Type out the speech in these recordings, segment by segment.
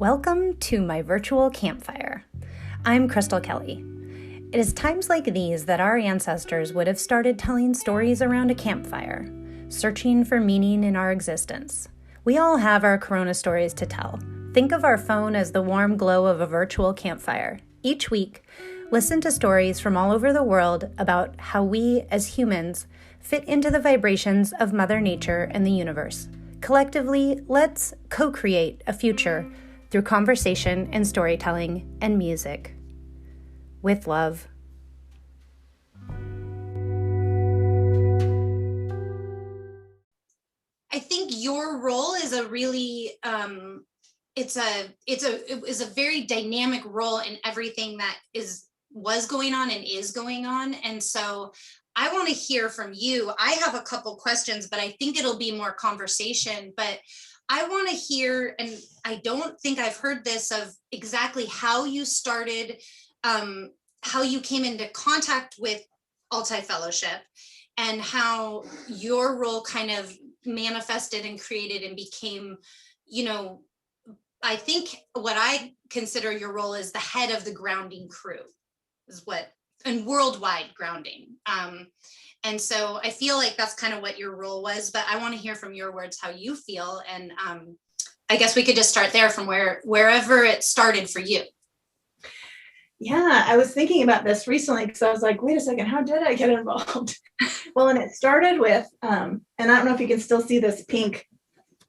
Welcome to my virtual campfire. I'm Crystal Kelly. It is times like these that our ancestors would have started telling stories around a campfire, searching for meaning in our existence. We all have our Corona stories to tell. Think of our phone as the warm glow of a virtual campfire. Each week, listen to stories from all over the world about how we, as humans, fit into the vibrations of Mother Nature and the universe. Collectively, let's co-create a future through conversation and storytelling and music. With love. I think your role is a really it is a very dynamic role in everything that was going on and is going on. And so I want to hear from you. I have a couple questions, but I think it'll be more conversation. But I want to hear, and I don't think I've heard this, of exactly how you started, how you came into contact with Altai Fellowship, and how your role kind of manifested and created and became, I think what I consider your role is the head of the grounding crew, and worldwide grounding. And so I feel like that's kind of what your role was, but I want to hear from your words how you feel. And I guess we could just start there from wherever it started for you. Yeah, I was thinking about this recently because I was like, wait a second, how did I get involved? Well, and it started with, and I don't know if you can still see this pink,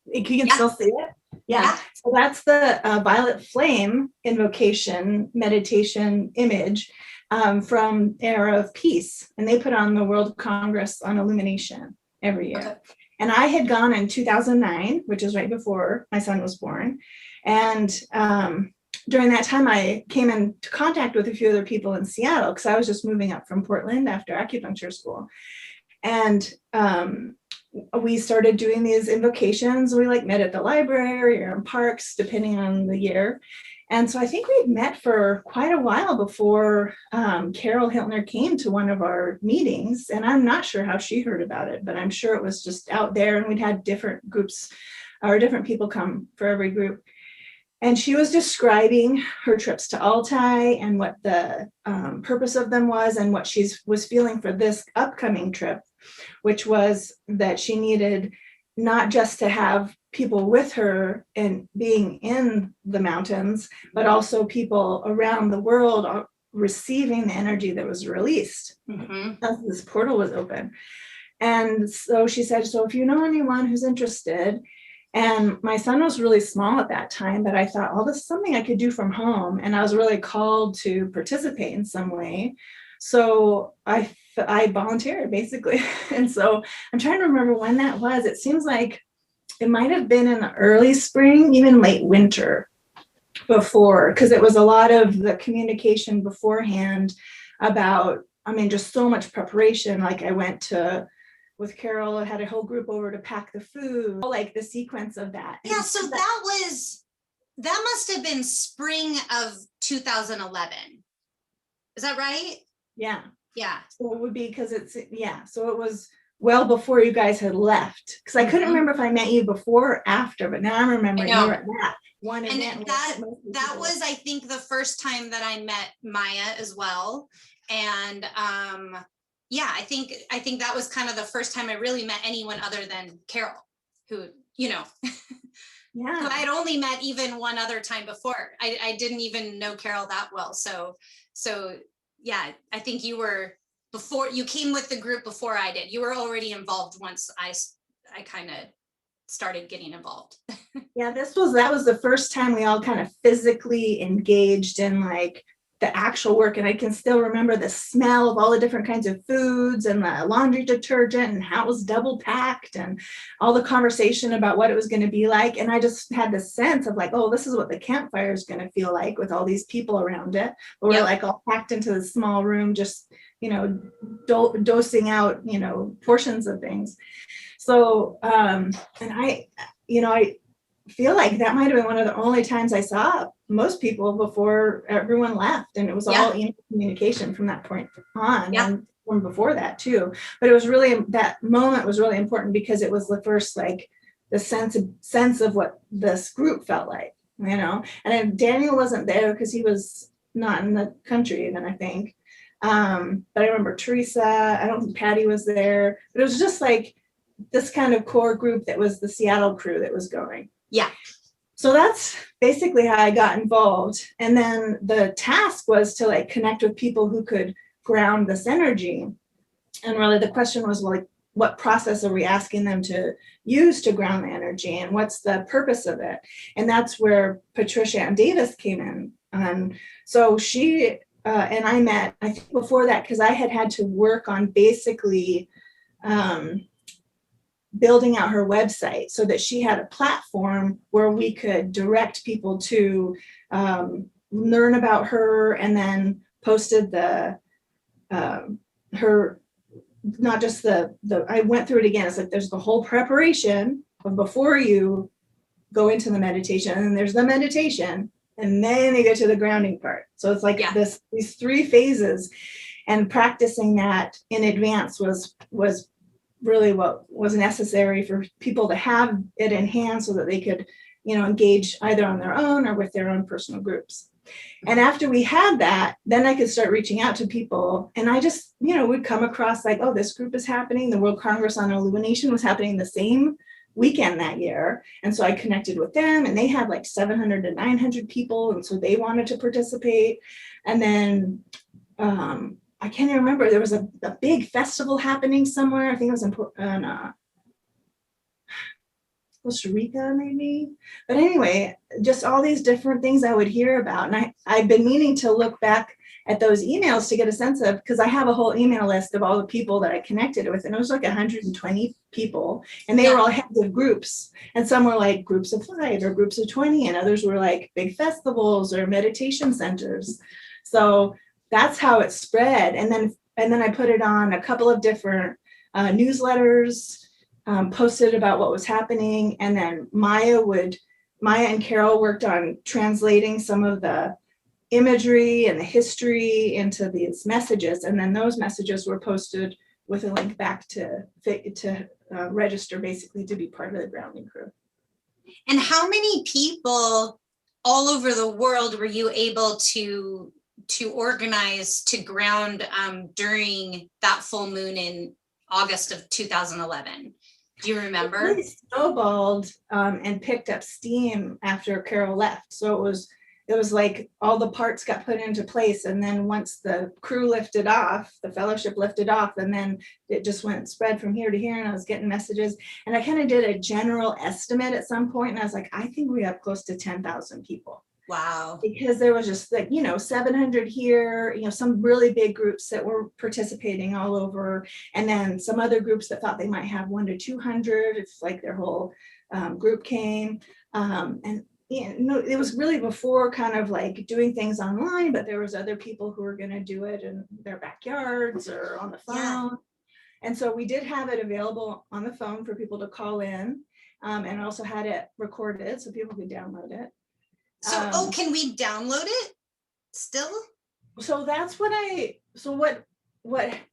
you can still see it? Yeah. So that's the violet flame invocation meditation image from Era of Peace. And they put on the World Congress on Illumination every year. Okay. And I had gone in 2009, which is right before my son was born. And during that time, I came into contact with a few other people in Seattle because I was just moving up from Portland after acupuncture school. And we started doing these invocations. We met at the library or in parks, depending on the year. And so I think we'd met for quite a while before Carol Hiltner came to one of our meetings. And I'm not sure how she heard about it, but I'm sure it was just out there. And we'd had different groups or different people come for every group. And she was describing her trips to Altai and what the purpose of them was and what she was feeling for this upcoming trip, which was that she needed not just to have people with her and being in the mountains, but also people around the world receiving the energy that was released as this portal was open. And so she said, so if you know anyone who's interested, and my son was really small at that time, but I thought, oh, this is something I could do from home. And I was really called to participate in some way. So I volunteered basically. And so I'm trying to remember when that was. It seems like it might have been in the early spring, even late winter before, because it was a lot of the communication beforehand about, just so much preparation. Like I went with Carol, I had a whole group over to pack the food, like the sequence of that. Yeah, so that must have been spring of 2011. Is that right? Yeah. Yeah. So it would be because so it was well before you guys had left. Because I couldn't remember if I met you before or after, but now I'm remembering you were at that one event. And that was, I think, the first time that I met Maya as well. And I think that was kind of the first time I really met anyone other than Carol, who, Yeah. who I'd only met even one other time before. I didn't even know Carol that well. So yeah, I think you came with the group before I did. You were already involved once I kind of started getting involved. Yeah, that was the first time we all kind of physically engaged in the actual work. And I can still remember the smell of all the different kinds of foods and the laundry detergent and how it was double packed and all the conversation about what it was going to be like. And I just had this sense of this is what the campfire is going to feel like with all these people around it. But we're all packed into the small room, just, dosing out, portions of things. So, and I feel like that might have been one of the only times I saw most people before everyone left, and it was all email communication from that point on, and from before that too. But it was really, that moment was really important because it was the first the sense of what this group felt like. And then Daniel wasn't there because he was not in the country then, I think. But I remember Teresa, I don't think Patty was there, but it was just like this kind of core group that was the Seattle crew that was going. Yeah. So that's basically how I got involved. And then the task was to like connect with people who could ground this energy. And really the question was, well, like, what process are we asking them to use to ground the energy, and what's the purpose of it? And that's where Patricia Ann Davis came in. So she and I met, I think before that, because I had to work on basically building out her website so that she had a platform where we could direct people to learn about her, and then posted the her, not just the I went through it again. It's like there's the whole preparation of before you go into the meditation, and then there's the meditation, and then you get to the grounding part. So it's like these 3 phases, and practicing that in advance was really what was necessary for people to have it in hand so that they could, engage either on their own or with their own personal groups. And after we had that, then I could start reaching out to people, and I just, would come across like, oh, this group is happening. The World Congress on Illumination was happening the same weekend that year. And so I connected with them, and they had like 700 to 900 people. And so they wanted to participate. And then I can't even remember, there was a big festival happening somewhere. I think it was in Costa Rica, maybe. But anyway, just all these different things I would hear about. And I've been meaning to look back at those emails to get a sense of, because I have a whole email list of all the people that I connected with, and it was like 120 people, and they were all heads of groups, and some were like groups of 5 or groups of 20, and others were like big festivals or meditation centers. So that's how it spread. And then I put it on a couple of different newsletters, posted about what was happening, and then Maya and Carol worked on translating some of the imagery and the history into these messages, and then those messages were posted with a link back to register, basically, to be part of the grounding crew. And how many people all over the world were you able to organize to ground during that full moon in August of 2011? Do you remember? It really snowballed and picked up steam after Carol left. So it was like all the parts got put into place, and then once the crew lifted off, the fellowship lifted off, and then it just went spread from here to here, and I was getting messages, and I kind of did a general estimate at some point, and I was like, I think we have close to 10,000 people. Wow. Because there was just like, 700 here, some really big groups that were participating all over, and then some other groups that thought they might have 100 to 200 if like their whole group came. And it was really before kind of like doing things online, but there was other people who were going to do it in their backyards or on the phone. Yeah. And so we did have it available on the phone for people to call in, and also had it recorded so people could download it. So, can we download it still? So that's what I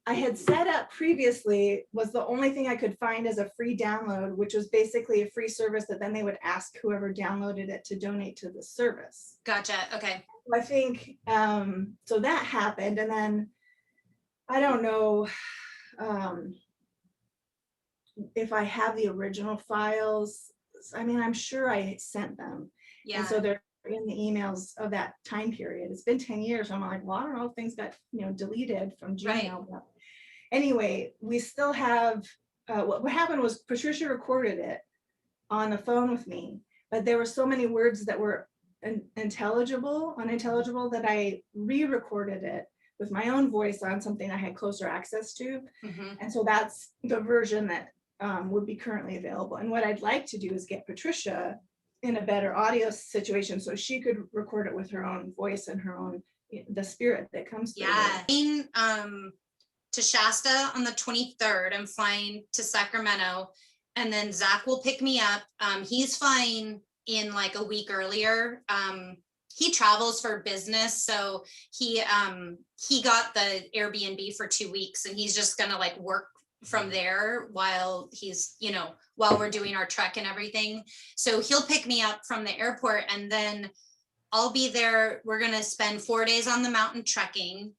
had set up previously was the only thing I could find as a free download, which was basically a free service that then they would ask whoever downloaded it to donate to the service. Gotcha. Okay. I think, so that happened. And then I don't know if I have the original files. I mean, I'm sure I sent them. Yeah. And so they're in the emails of that time period. It's been 10 years. So I'm like, well, I don't know if things got deleted from Gmail. Right. But anyway, we still have what happened was Patricia recorded it on the phone with me, but there were so many words that were unintelligible that I re-recorded it with my own voice on something I had closer access to. Mm-hmm. And so that's the version that would be currently available. And what I'd like to do is get Patricia in a better audio situation so she could record it with her own voice and her own, the spirit that comes through. Yeah. To Shasta on the 23rd. I'm flying to Sacramento, and then Zach will pick me up. He's flying in like a week earlier. He travels for business, so he got the Airbnb for 2 weeks, and he's just gonna like work from there while he's, while we're doing our trek and everything. So he'll pick me up from the airport, and then I'll be there. We're going to spend 4 days on the mountain trekking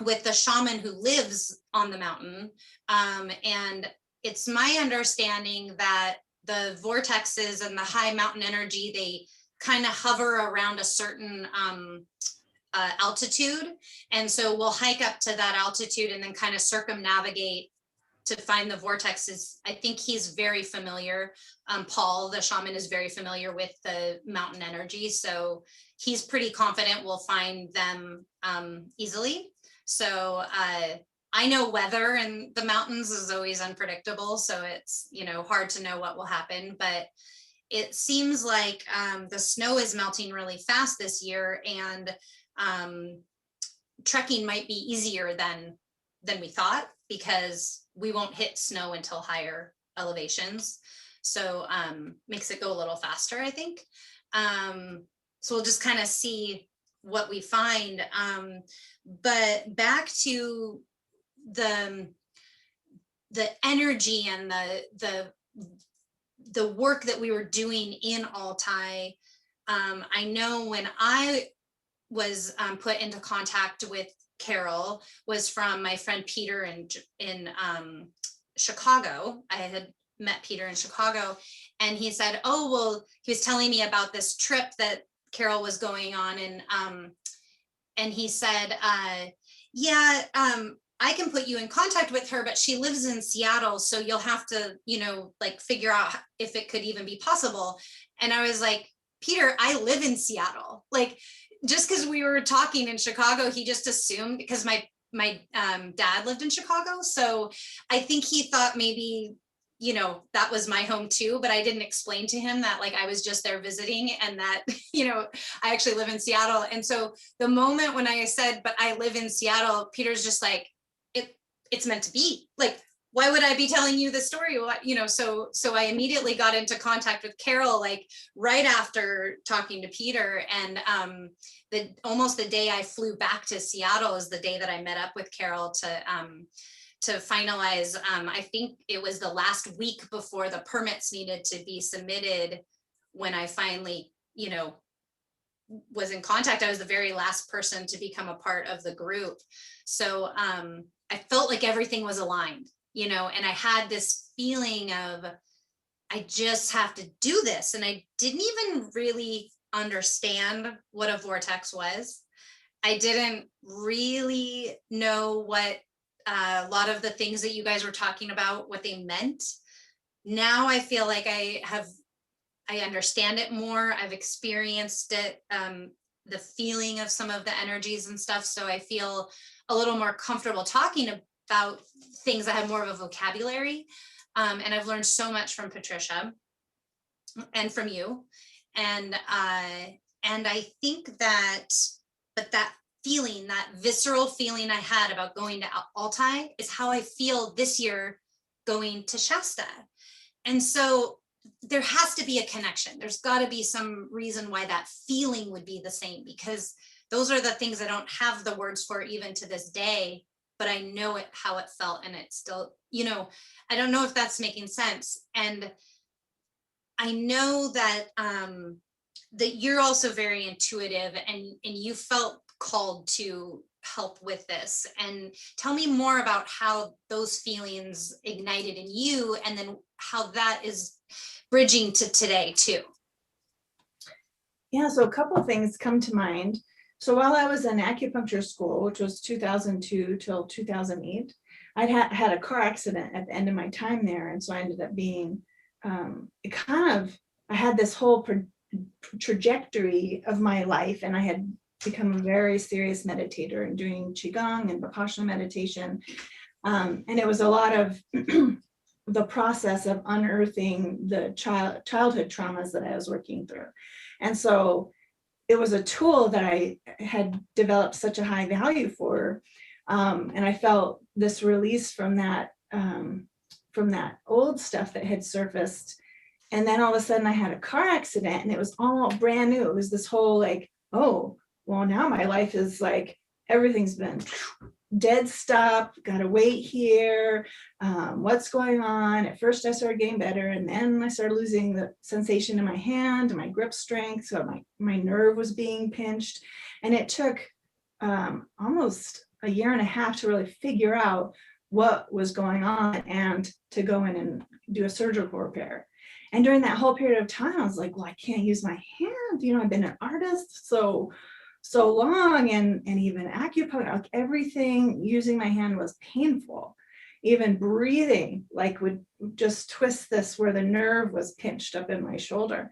with the shaman who lives on the mountain. And it's my understanding that the vortexes and the high mountain energy, they kind of hover around a certain altitude. And so we'll hike up to that altitude and then kind of circumnavigate to find the vortexes. I think he's very familiar. Paul, the shaman, is very familiar with the mountain energy. So he's pretty confident we'll find them easily. So I know weather in the mountains is always unpredictable. So it's, hard to know what will happen, but it seems like the snow is melting really fast this year, and trekking might be easier than we thought, because we won't hit snow until higher elevations. So makes it go a little faster, I think. So we'll just kind of see what we find. But back to the energy and the work that we were doing in Altai. I know when I was put into contact with Carol was from my friend Peter in Chicago. I had met Peter in Chicago, and he said, oh, well, he was telling me about this trip that Carol was going on. And he said, I can put you in contact with her, but she lives in Seattle. So you'll have to, figure out if it could even be possible. And I was like, Peter, I live in Seattle. Like, just because we were talking in Chicago, he just assumed, because my dad lived in Chicago. So I think he thought maybe, that was my home too, but I didn't explain to him that I was just there visiting, and that, I actually live in Seattle. And so the moment when I said, but I live in Seattle, Peter's just like, it's meant to be. Like, why would I be telling you the story? So I immediately got into contact with Carol, right after talking to Peter. And almost the day I flew back to Seattle is the day that I met up with Carol to finalize. I think it was the last week before the permits needed to be submitted when I finally, was in contact. I was the very last person to become a part of the group. So I felt like everything was aligned, and I had this feeling of, I just have to do this. And I didn't even really understand what a vortex was. I didn't really know what a lot of the things that you guys were talking about, what they meant. Now I feel like I understand it more. I've experienced it, the feeling of some of the energies and stuff. So I feel a little more comfortable talking about things that have more of a vocabulary. And I've learned so much from Patricia and from you. And I think that, but that feeling, that visceral feeling I had about going to Altai is how I feel this year going to Shasta. And so there has to be a connection. There's got to be some reason why that feeling would be the same, because those are the things I don't have the words for even to this day, but I know it, how it felt. And it's still, I don't know if that's making sense. And I know that, that you're also very intuitive, and you felt called to help with this. And tell me more about how those feelings ignited in you, and then how that is bridging to today too. Yeah, so a couple of things come to mind. So while I was in acupuncture school, which was 2002 till 2008, I'd had a car accident at the end of my time there. And so I ended up being, I had this whole trajectory of my life, and I had become a very serious meditator and doing Qigong and Vipassana meditation. And it was a lot of the process of unearthing the childhood traumas that I was working through. And so it was a tool that I had developed such a high value for. And I felt this release from that old stuff that had surfaced. And then all of a sudden I had a car accident, and it was all brand new. It was this whole oh, well, now my life is everything's been dead stop, gotta wait here, what's going on? At first I started getting better, and then I started losing the sensation in my hand, my grip strength, so my nerve was being pinched. And it took almost a year and a half to really figure out what was going on and to go in and do a surgical repair. And during that whole period of time, I was like, well, I can't use my hand. You know, I've been an artist so long, and even acupuncture, like everything using my hand was painful. Even breathing, like, would just twist this where the nerve was pinched up in my shoulder.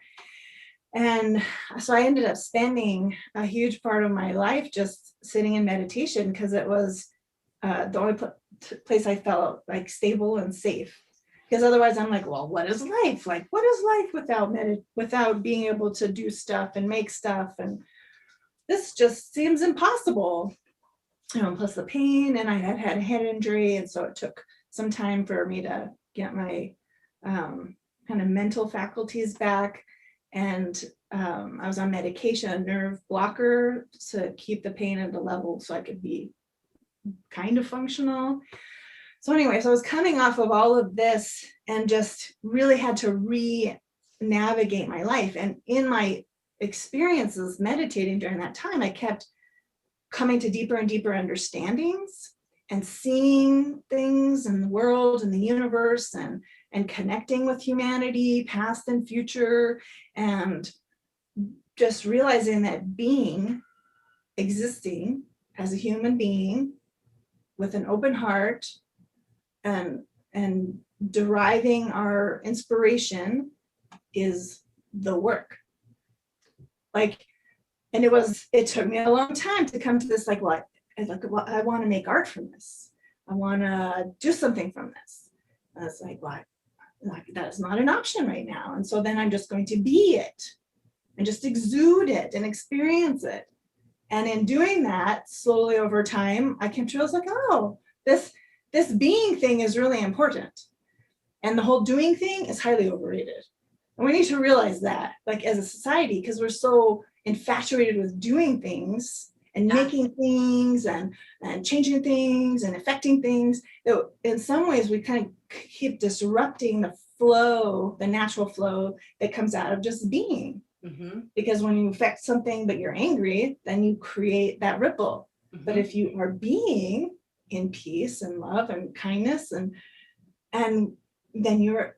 And so I ended up spending a huge part of my life just sitting in meditation, because it was the only place I felt like stable and safe. Because otherwise I'm like, well, what is life? Like, what is life without being able to do stuff and make stuff? And this just seems impossible. You know, plus the pain, and I had a head injury. And so it took some time for me to get my kind of mental faculties back. And I was on medication, a nerve blocker, to keep the pain at a level so I could be kind of functional. So anyway, so I was coming off of all of this and just really had to re-navigate my life. And in my experiences meditating during that time, I kept coming to deeper and deeper understandings and seeing things in the world and the universe, and connecting with humanity, past and future, and just realizing that being, existing as a human being with an open heart, and deriving our inspiration is the work. Like, and it took me a long time to come to this, like, well, I want to make art from this. I want to do something from this. And it's like, well, that is not an option right now. And so then I'm just going to be it and just exude it and experience it. And in doing that, slowly over time, I came to realize, like, oh, this being thing is really important. And the whole doing thing is highly overrated. And we need to realize that, like, as a society, because we're so infatuated with doing things and making things and changing things and affecting things, that in some ways we kind of keep disrupting the flow, the natural flow that comes out of just being. Mm-hmm. Because when you affect something but you're angry, then you create that ripple. Mm-hmm. But if you are being in peace and love and kindness, and then you're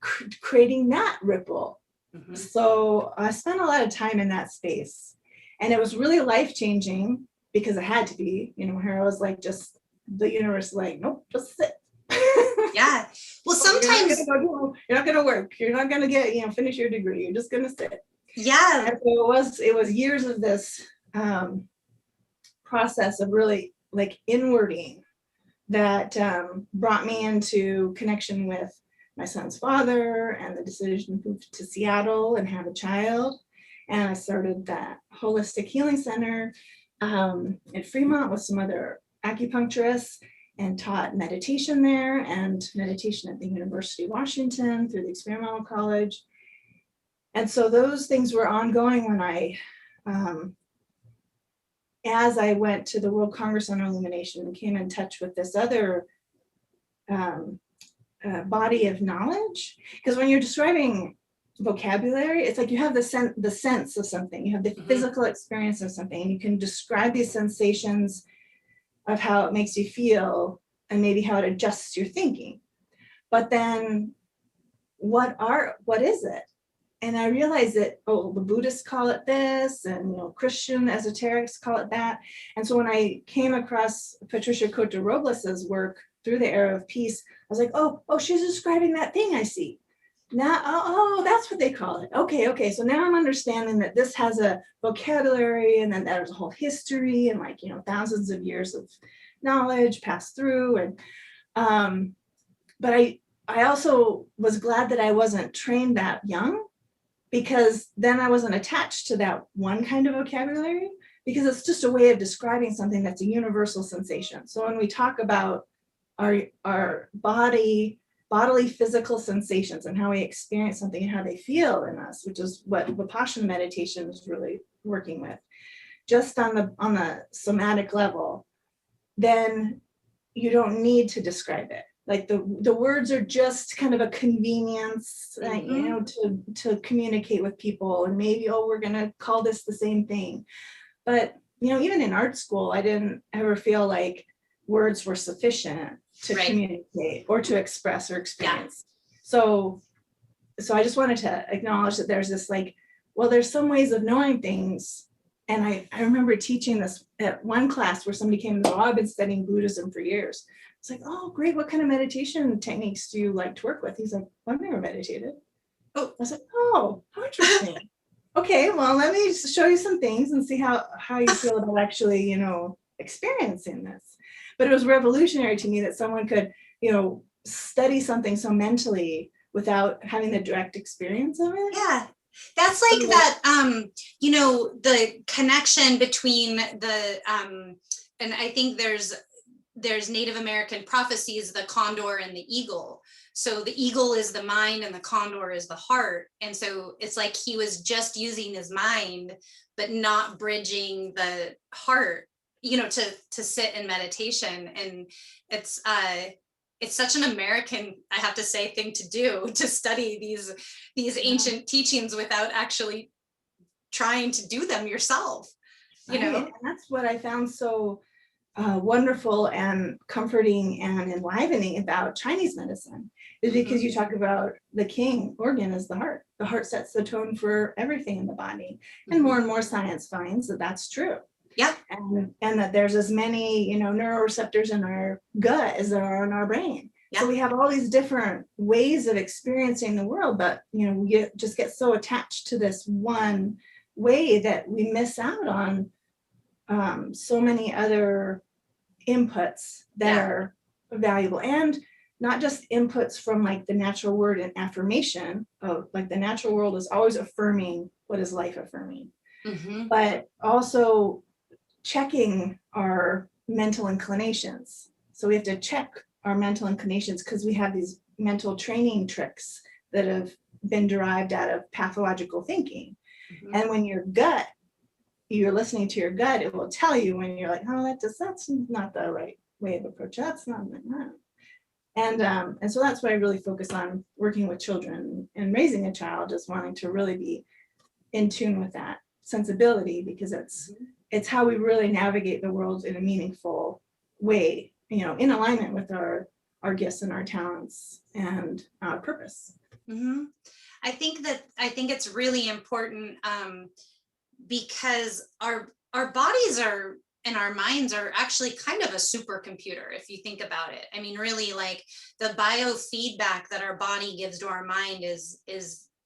creating that ripple. Mm-hmm. So I spent a lot of time in that space, and it was really life-changing, because it had to be, you know, where I was like, just the universe, like, nope, just sit. Yeah. Well, sometimes you're not going to work. You're not going to get, finish your degree. You're just going to sit. Yeah. And so it was years of this process of really, like, inwarding that brought me into connection with my son's father, and the decision to move to Seattle and have a child. And I started that holistic healing center at Fremont with some other acupuncturists, and taught meditation there, and meditation at the University of Washington through the Experimental College. And so those things were ongoing when as I went to the World Congress on Illumination and came in touch with this other body of knowledge. Because when you're describing vocabulary, it's like you have the sense of something, you have the physical experience of something, and you can describe these sensations of how it makes you feel and maybe how it adjusts your thinking. But then what is it? And I realized that, the Buddhists call it this, and Christian esoterics call it that. And so when I came across Patricia Cota Robles's work through the Era of Peace, I was like, oh, she's describing that thing I see. Now, that's what they call it. Okay. So now I'm understanding that this has a vocabulary, and then there's a whole history, and thousands of years of knowledge passed through. And but I also was glad that I wasn't trained that young, because then I wasn't attached to that one kind of vocabulary, because it's just a way of describing something that's a universal sensation. So when we talk about our bodily physical sensations and how we experience something and how they feel in us, which is what Vipassana meditation is really working with, just on the somatic level, then you don't need to describe it. Like the words are just kind of a convenience, you know, to communicate with people, and maybe, oh, we're gonna call this the same thing. But, you know, even in art school, I didn't ever feel like words were sufficient to communicate or to express or experience. So I just wanted to acknowledge that there's this like, well, there's some ways of knowing things. And I remember teaching this at one class where somebody came and said, oh, I've been studying Buddhism for years. It's like, oh, great. What kind of meditation techniques do you like to work with? He's like, well, I've never meditated. Oh, I was like, oh, how interesting. Okay, well, let me show you some things and see how you feel about actually, you know, experiencing this. But it was revolutionary to me that someone could, you know, study something so mentally without having the direct experience of it. Yeah. That's like that, you know, the connection between the, and I think there's Native American prophecies, the condor and the eagle. So the eagle is the mind and the condor is the heart. And so it's like he was just using his mind, but not bridging the heart, you know, to sit in meditation. And it's such an American, I have to say, thing to do, to study these ancient teachings without actually trying to do them yourself, you know? And that's what I found so wonderful and comforting and enlivening about Chinese medicine, is because you talk about the king organ is the heart. The heart sets the tone for everything in the body. And more science finds that that's true. Yeah. And that there's as many, you know, neuroreceptors in our gut as there are in our brain. Yeah. So we have all these different ways of experiencing the world, but, you know, we just get so attached to this one way that we miss out on so many other inputs that are valuable, and not just inputs from like the natural word and affirmation of like the natural world is always affirming what is life affirming, but also checking our mental inclinations. So we have to check our mental inclinations because we have these mental training tricks that have been derived out of pathological thinking. And when you're listening to your gut, it will tell you when you're like, oh, that's not the right way of approach. That's not. And so that's why I really focus on working with children and raising a child, is wanting to really be in tune with that sensibility, because it's how we really navigate the world in a meaningful way, you know, in alignment with our gifts and our talents and our purpose. I think it's really important, because our bodies are and our minds are actually kind of a supercomputer, if you think about it. I mean, really, like the biofeedback that our body gives to our mind is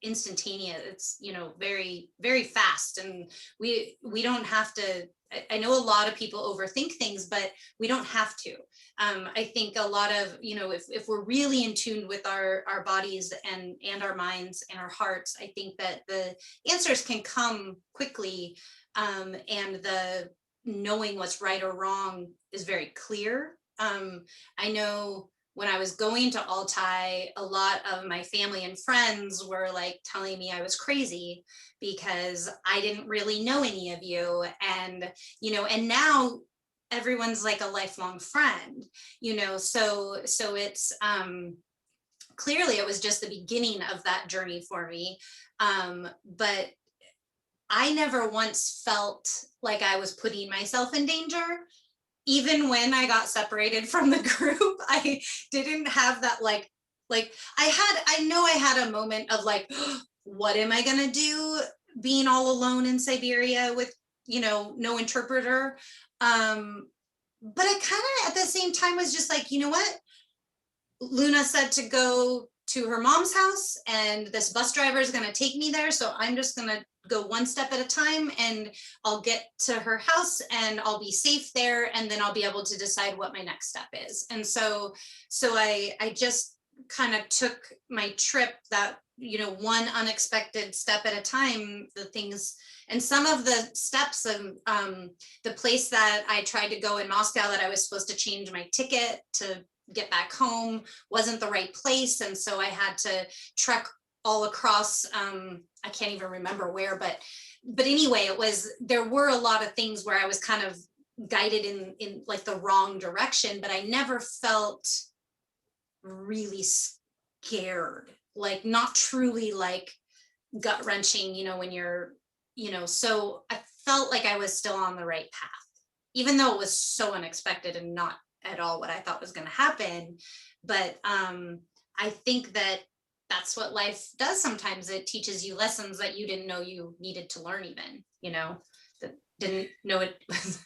instantaneous. It's, you know, very, very fast, and we don't have to. I know a lot of people overthink things, but we don't have to. I think a lot of, you know, if we're really in tune with our bodies and our minds and our hearts, I think that the answers can come quickly, and the knowing what's right or wrong is very clear. I know when I was going to Altai, a lot of my family and friends were like telling me I was crazy because I didn't really know any of you. And, you know, and now everyone's like a lifelong friend, you know, so it's, clearly it was just the beginning of that journey for me. But I never once felt like I was putting myself in danger. Even when I got separated from the group, I didn't have that like I know I had a moment of like, what am I gonna do being all alone in Siberia with, you know, no interpreter? But I kind of at the same time was just like, you know what? Luna said to go to her mom's house, and this bus driver is going to take me there. So I'm just going to go one step at a time, and I'll get to her house and I'll be safe there. And then I'll be able to decide what my next step is. And so I just kind of took my trip that, you know, one unexpected step at a time, the things, and some of the steps of the place that I tried to go in Moscow that I was supposed to change my ticket to get back home wasn't the right place. And so I had to trek all across, I can't even remember where, but anyway, there were a lot of things where I was kind of guided in like the wrong direction, but I never felt really scared, like not truly like gut wrenching, when you're, so I felt like I was still on the right path, even though it was so unexpected and not at all what I thought was going to happen. But I think that that's what life does. Sometimes it teaches you lessons that you didn't know you needed to learn, even, that didn't know it was.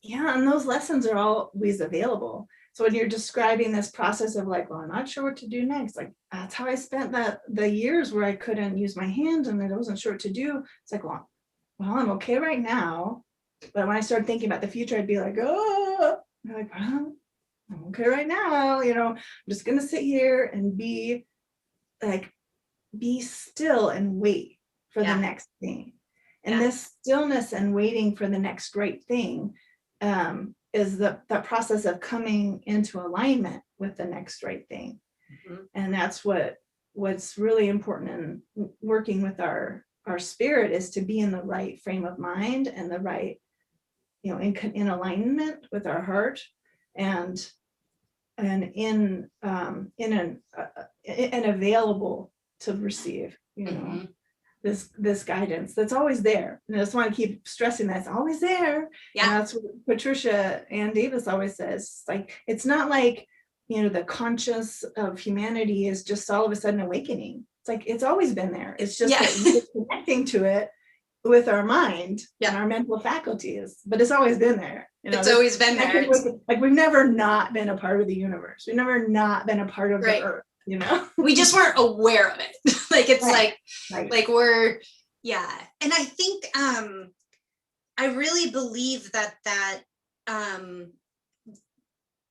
Yeah, and those lessons are always available. So when you're describing this process of like, well, I'm not sure what to do next, like that's how I spent the years where I couldn't use my hands and I wasn't sure what to do. It's like, well, I'm okay right now. But when I started thinking about the future, I'd be like, oh, I'm like, well, I'm okay right now. I'm just gonna sit here and be still and wait for the next thing. And this stillness and waiting for the next right thing is the process of coming into alignment with the next right thing. Mm-hmm. And that's what's really important in working with our spirit, is to be in the right frame of mind and the right, in alignment with our heart, and in and available to receive, mm-hmm. this guidance that's always there. And I just want to keep stressing that it's always there. Yeah. And that's what Patricia Ann Davis always says. Like, it's not like, the conscious of humanity is just all of a sudden awakening. It's like, it's always been there. It's just that we're connecting to it with our mind and our mental faculties, but it's always been there. It's always been there. Like, we've never not been a part of the universe. We've never not been a part of the earth. We just weren't aware of it. Like, it's like we're, and I think I really believe that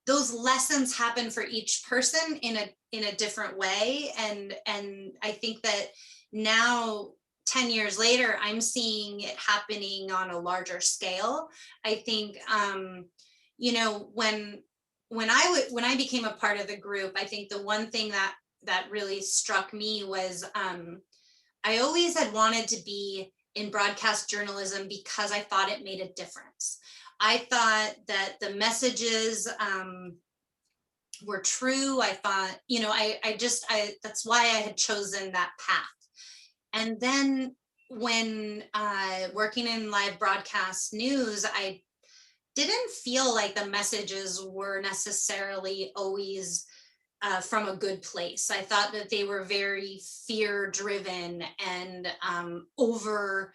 those lessons happen for each person in a different way, and I think that now, 10 years later, I'm seeing it happening on a larger scale. I think when I became a part of the group, I think the one thing that really struck me was I always had wanted to be in broadcast journalism because I thought it made a difference. I thought that the messages were true. I thought, that's why I had chosen that path. And then when working in live broadcast news, I didn't feel like the messages were necessarily always from a good place. I thought that they were very fear-driven and over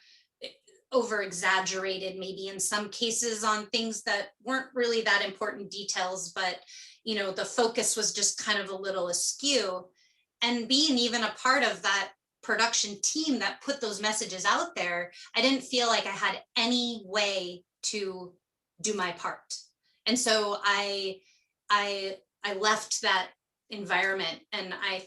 exaggerated, maybe in some cases, on things that weren't really that important details, but the focus was just kind of a little askew. And being even a part of that production team that put those messages out there, I didn't feel like I had any way to do my part. And so I left that environment, and I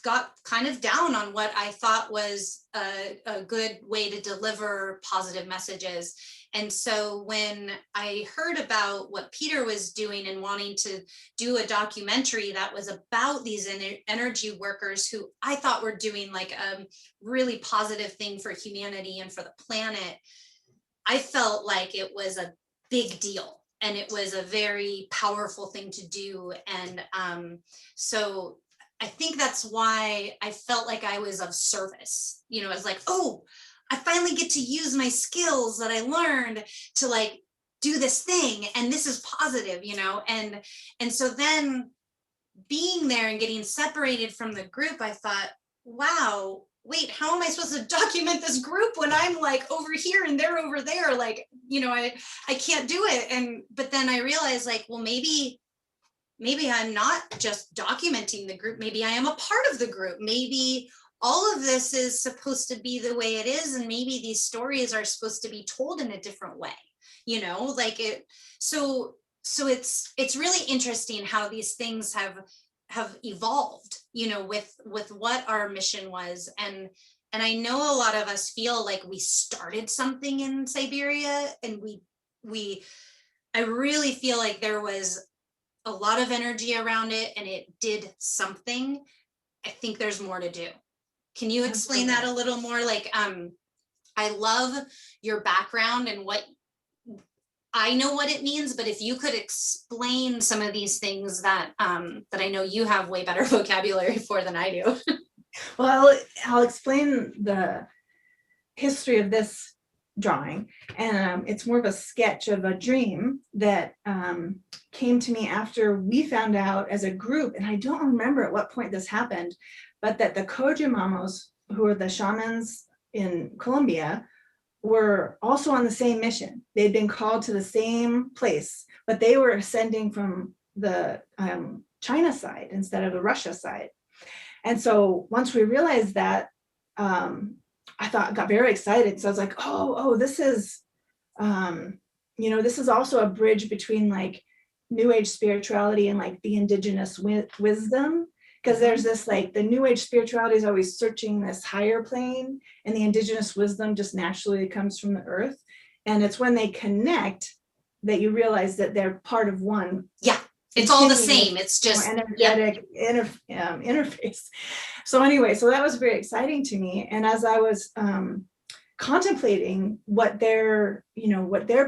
got kind of down on what I thought was a good way to deliver positive messages. And so when I heard about what Peter was doing and wanting to do a documentary that was about these energy workers who I thought were doing like a really positive thing for humanity and for the planet, I felt like it was a big deal and it was a very powerful thing to do. And so I think that's why I felt like I was of service. I was like, oh, I finally get to use my skills that I learned to like do this thing, and this is positive, and so then being there and getting separated from the group, I thought, wow, wait, how am I supposed to document this group when I'm like over here and they're over there? Like, I can't do it. But then I realized, like, well, maybe I'm not just documenting the group. Maybe I am a part of the group. Maybe all of this is supposed to be the way it is. And maybe these stories are supposed to be told in a different way, like it. So it's really interesting how these things have evolved, with what our mission was. And I know a lot of us feel like we started something in Siberia, and I really feel like there was a lot of energy around it and it did something. I think there's more to do. Can you explain that a little more? Like, I love your background and what I know what it means, but if you could explain some of these things that that I know you have way better vocabulary for than I do. Well, I'll explain the history of this drawing, and it's more of a sketch of a dream that came to me after we found out as a group, and I don't remember at what point this happened, but that the Kojimamos, who are the shamans in Colombia, were also on the same mission. They'd been called to the same place, but they were ascending from the China side instead of the Russia side. And so once we realized that, I got very excited. So I was like, oh, this is, this is also a bridge between like New Age spirituality and like the indigenous wisdom. Because there's this, like, the New Age spirituality is always searching this higher plane, and the indigenous wisdom just naturally comes from the earth. And it's when they connect that you realize that they're part of one. Yeah, it's all the same. It's just energetic interface. So anyway, so that was very exciting to me. And as I was contemplating what their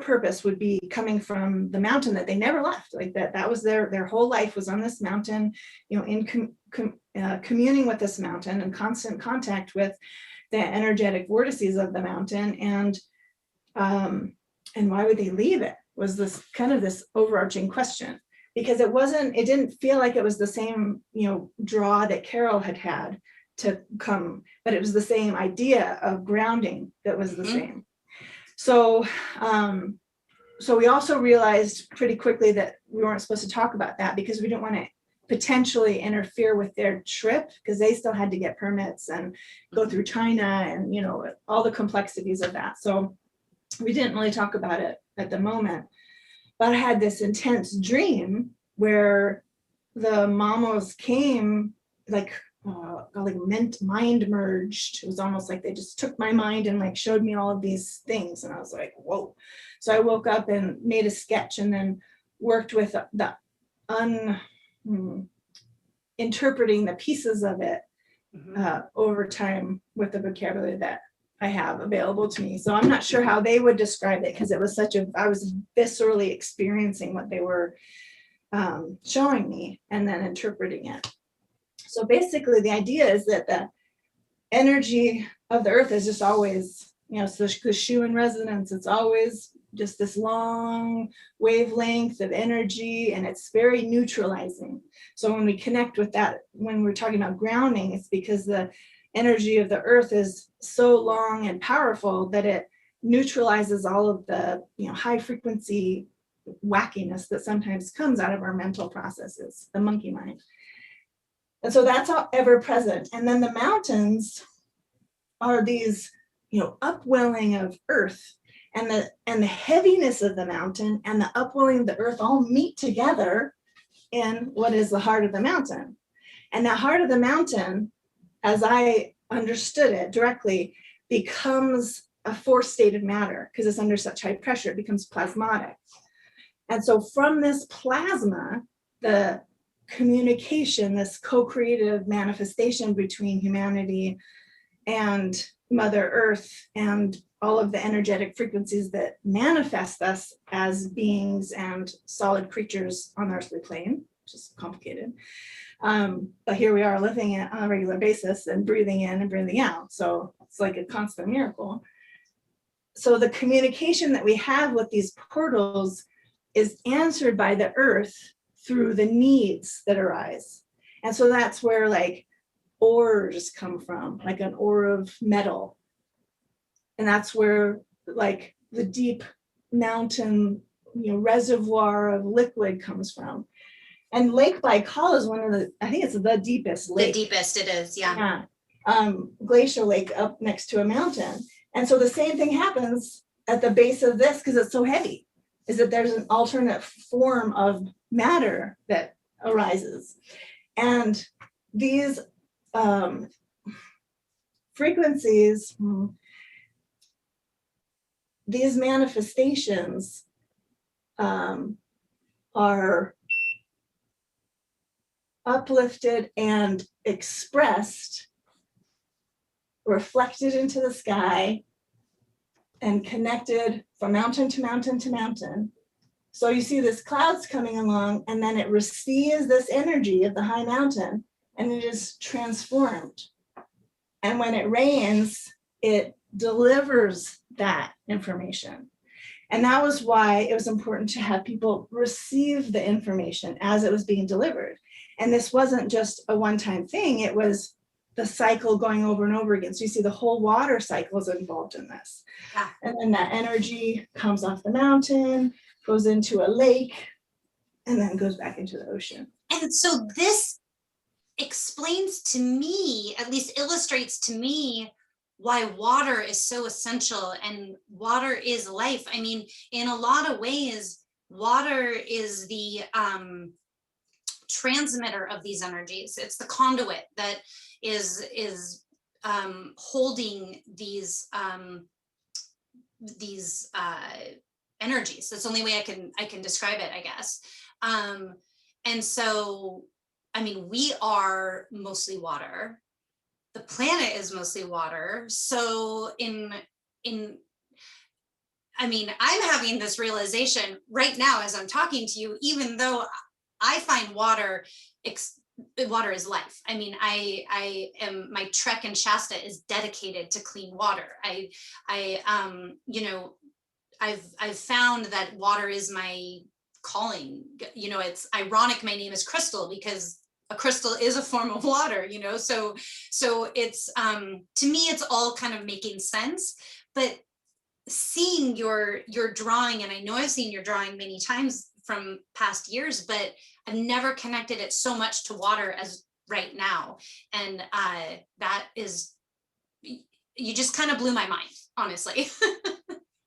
purpose would be coming from the mountain that they never left, like that was their whole life was on this mountain, in communing with this mountain and constant contact with the energetic vortices of the mountain. And why would they leave it was this kind of this overarching question, because it didn't feel like it was the same, draw that Carol had to come, but it was the same idea of grounding that was the same. So we also realized pretty quickly that we weren't supposed to talk about that because we didn't want to potentially interfere with their trip, because they still had to get permits and go through China and all the complexities of that. So we didn't really talk about it at the moment. But I had this intense dream where the mamos came, like mind merged. It was almost like they just took my mind and like showed me all of these things, and I was like, whoa. So I woke up and made a sketch, and then worked with interpreting the pieces of it over time with the vocabulary that I have available to me. So I'm not sure how they would describe it, because it was I was viscerally experiencing what they were showing me and then interpreting it. So basically the idea is that the energy of the earth is just always, so the Schumann resonance, it's always just this long wavelength of energy, and it's very neutralizing. So when we connect with that, when we're talking about grounding, it's because the energy of the earth is so long and powerful that it neutralizes all of the high frequency wackiness that sometimes comes out of our mental processes, the monkey mind. And so that's all ever present. And then the mountains are these, upwelling of earth, and the heaviness of the mountain and the upwelling of the earth all meet together in what is the heart of the mountain. And that heart of the mountain, as I understood it directly, becomes a fourth state of matter, because it's under such high pressure, it becomes plasmatic. And so from this plasma, the communication, this co-creative manifestation between humanity and Mother Earth and all of the energetic frequencies that manifest us as beings and solid creatures on the earthly plane, which is complicated. But here we are living it on a regular basis and breathing in and breathing out. So it's like a constant miracle. So the communication that we have with these portals is answered by the earth through the needs that arise. And so that's where like ores come from, like an ore of metal. And that's where like the deep mountain, reservoir of liquid comes from. And Lake Baikal is one of I think it's the deepest lake. The deepest it is, yeah. Glacier lake up next to a mountain. And so the same thing happens at the base of this, because it's so heavy, is that there's an alternate form of matter that arises. And these frequencies, these manifestations are uplifted and expressed, reflected into the sky, and connected from mountain to mountain to mountain So you see this clouds coming along, and then it receives this energy of the high mountain, and it is transformed. And when it rains, it delivers that information. And that was why it was important to have people receive the information as it was being delivered. And this wasn't just a one-time thing, it was the cycle going over and over again. So you see the whole water cycle is involved in this. Yeah. And then that energy comes off the mountain, goes into a lake, and then goes back into the ocean. And so this explains to me, at least illustrates to me, why water is so essential and water is life. I mean, in a lot of ways, water is the transmitter of these energies. It's the conduit that is holding these energies. That's the only way I can describe it, I guess. And so, I mean, we are mostly water. The planet is mostly water. So I mean, I'm having this realization right now as I'm talking to you, even though I find water is life. I mean, my trek in Shasta is dedicated to clean water. You know, I've found that water is my calling. You know, it's ironic my name is Crystal because a crystal is a form of water, you know, so it's to me it's all kind of making sense. But seeing your drawing, and I know I've seen your drawing many times from past years, but I've never connected it so much to water as right now. And that is, you just kind of blew my mind, honestly.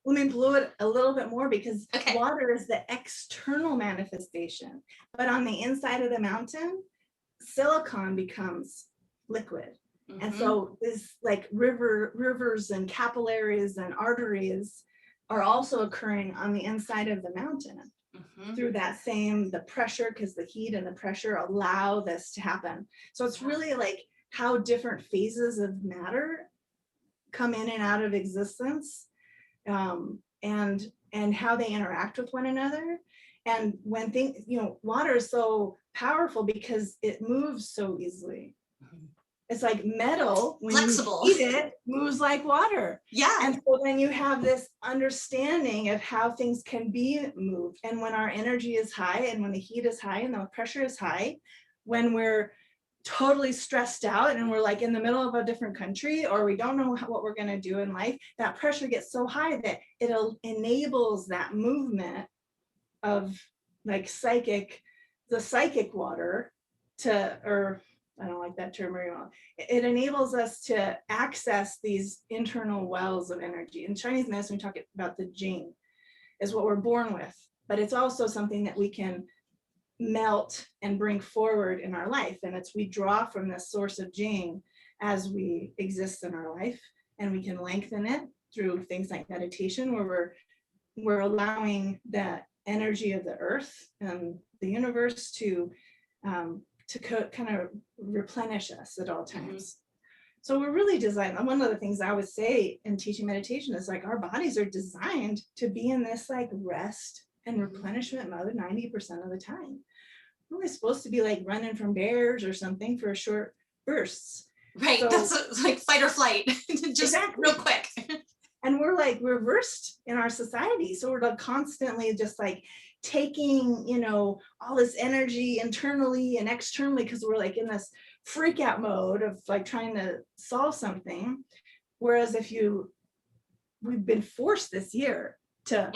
Let me blow it a little bit more, because Okay. water is the external manifestation, but on the inside of the mountain, silicon becomes liquid. Mm-hmm. And so this like rivers and capillaries and arteries are also occurring on the inside of the mountain. Mm-hmm. Through that same, the pressure, because the heat and the pressure allow this to happen. So it's really like how different phases of matter come in and out of existence, and how they interact with one another. And when things, you know, water is so powerful because it moves so easily. Mm-hmm. It's like metal, when flexible. You heat it, moves like water. Yeah. And so then you have this understanding of how things can be moved. And when our energy is high, and when the heat is high and the pressure is high, when we're totally stressed out and we're like in the middle of a different country, or we don't know what we're going to do in life, that pressure gets so high that it enables that movement of like the psychic water to, or I don't like that term very well. It enables us to access these internal wells of energy. In Chinese medicine, we talk about the Jing, is what we're born with, but it's also something that we can melt and bring forward in our life. And it's, we draw from this source of Jing as we exist in our life, and we can lengthen it through things like meditation, where we're allowing that energy of the earth and the universe to kind of replenish us at all times. Mm-hmm. So we're really designed, and one of the things I always say in teaching meditation is like, our bodies are designed to be in this like rest and replenishment mode 90% of the time. We're really supposed to be like running from bears or something for short bursts. Right, so, that's like fight or flight, just exactly. Real quick. And we're like reversed in our society. So we're like constantly just like taking, you know, all this energy internally and externally, because we're like in this freak out mode of like trying to solve something. Whereas we've been forced this year to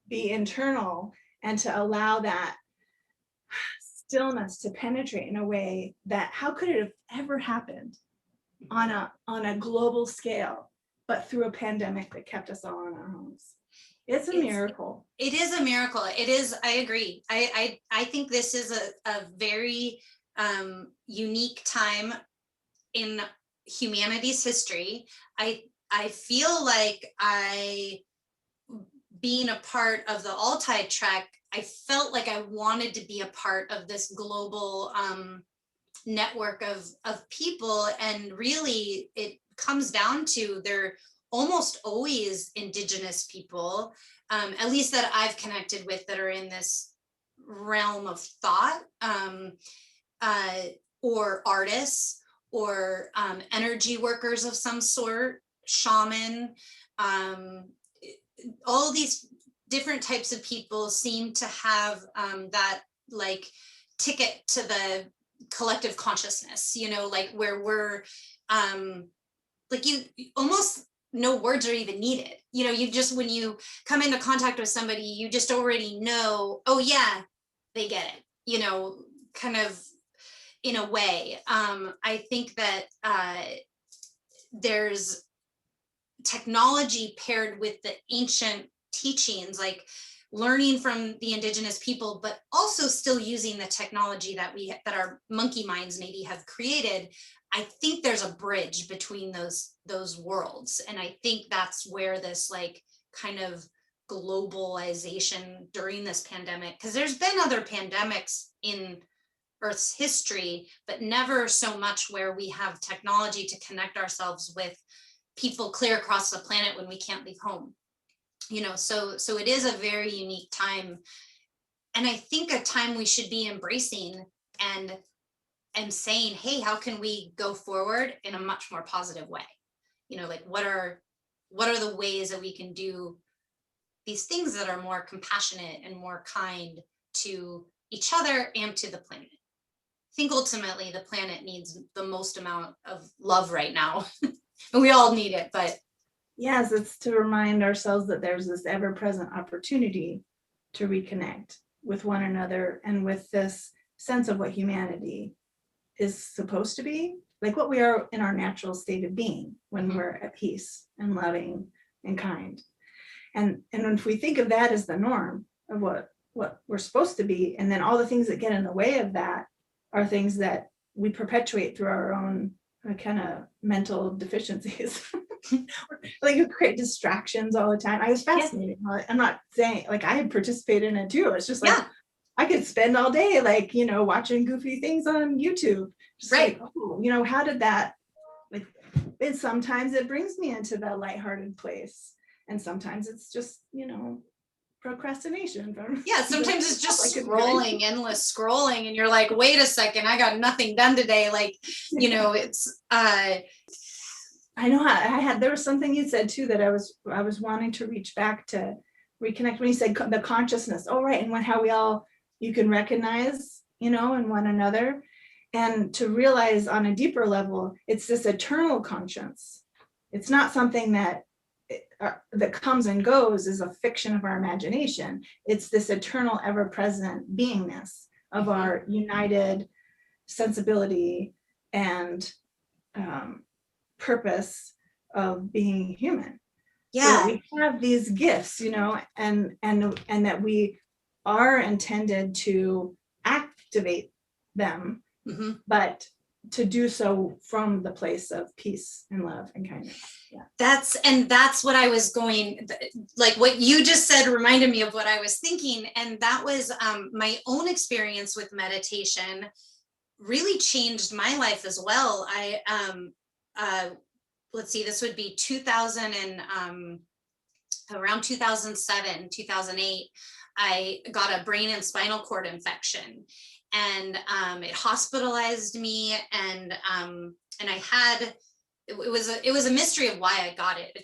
be internal and to allow that stillness to penetrate in a way that, how could it have ever happened on a global scale, but through a pandemic that kept us all in our homes? It's a miracle. It is a miracle. It is. I agree. I think this is a very unique time in humanity's history. I feel like being a part of the Altai Trek, I felt like I wanted to be a part of this global network of people. And really it comes down to, they're almost always indigenous people, at least that I've connected with, that are in this realm of thought, or artists, or energy workers of some sort, shaman, all these different types of people seem to have that like ticket to the collective consciousness, like where we're like you almost no words are even needed. You just, when you come into contact with somebody, you just already know, oh yeah, they get it, kind of, in a way. I think that there's technology paired with the ancient teachings, like learning from the indigenous people, but also still using the technology that our monkey minds maybe have created. I think there's a bridge between those worlds. And I think that's where this like kind of globalization during this pandemic, because there's been other pandemics in Earth's history, but never so much where we have technology to connect ourselves with people clear across the planet when we can't leave home. So it is a very unique time. And I think a time we should be embracing and saying, hey, how can we go forward in a much more positive way? Like what are the ways that we can do these things that are more compassionate and more kind to each other and to the planet? I think ultimately the planet needs the most amount of love right now. And we all need it, but yes, it's to remind ourselves that there's this ever-present opportunity to reconnect with one another and with this sense of what humanity is supposed to be, like what we are in our natural state of being when we're at peace and loving and kind. And if we think of that as the norm of what we're supposed to be, and then all the things that get in the way of that are things that we perpetuate through our own kind of mental deficiencies. Like you create distractions all the time. I was fascinated. Yeah. I'm not saying, like, I had participated in it too. It's just like, yeah. I could spend all day like, watching goofy things on YouTube. Just right. Like, oh, how did that, like, sometimes it brings me into that lighthearted place. And sometimes it's just, procrastination. Yeah, sometimes it's just like scrolling, endless scrolling, and you're like, wait a second, I got nothing done today. Like, it's I know there was something you said too that I was wanting to reach back to reconnect when you said the consciousness. Oh, right. And how you can recognize, in one another, and to realize on a deeper level, it's this eternal conscience. It's not something that comes and goes as a fiction of our imagination. It's this eternal, ever-present beingness of our united sensibility and purpose of being human. Yeah. So we have these gifts, and that we are intended to activate them, but to do so from the place of peace and love and kindness. Yeah. That's what I was going, like what you just said reminded me of what I was thinking. And that was my own experience with meditation really changed my life as well. Let's see, this would be 2000 and around 2007, 2008, I got a brain and spinal cord infection, and it hospitalized me, and I had, it was a mystery of why I got it.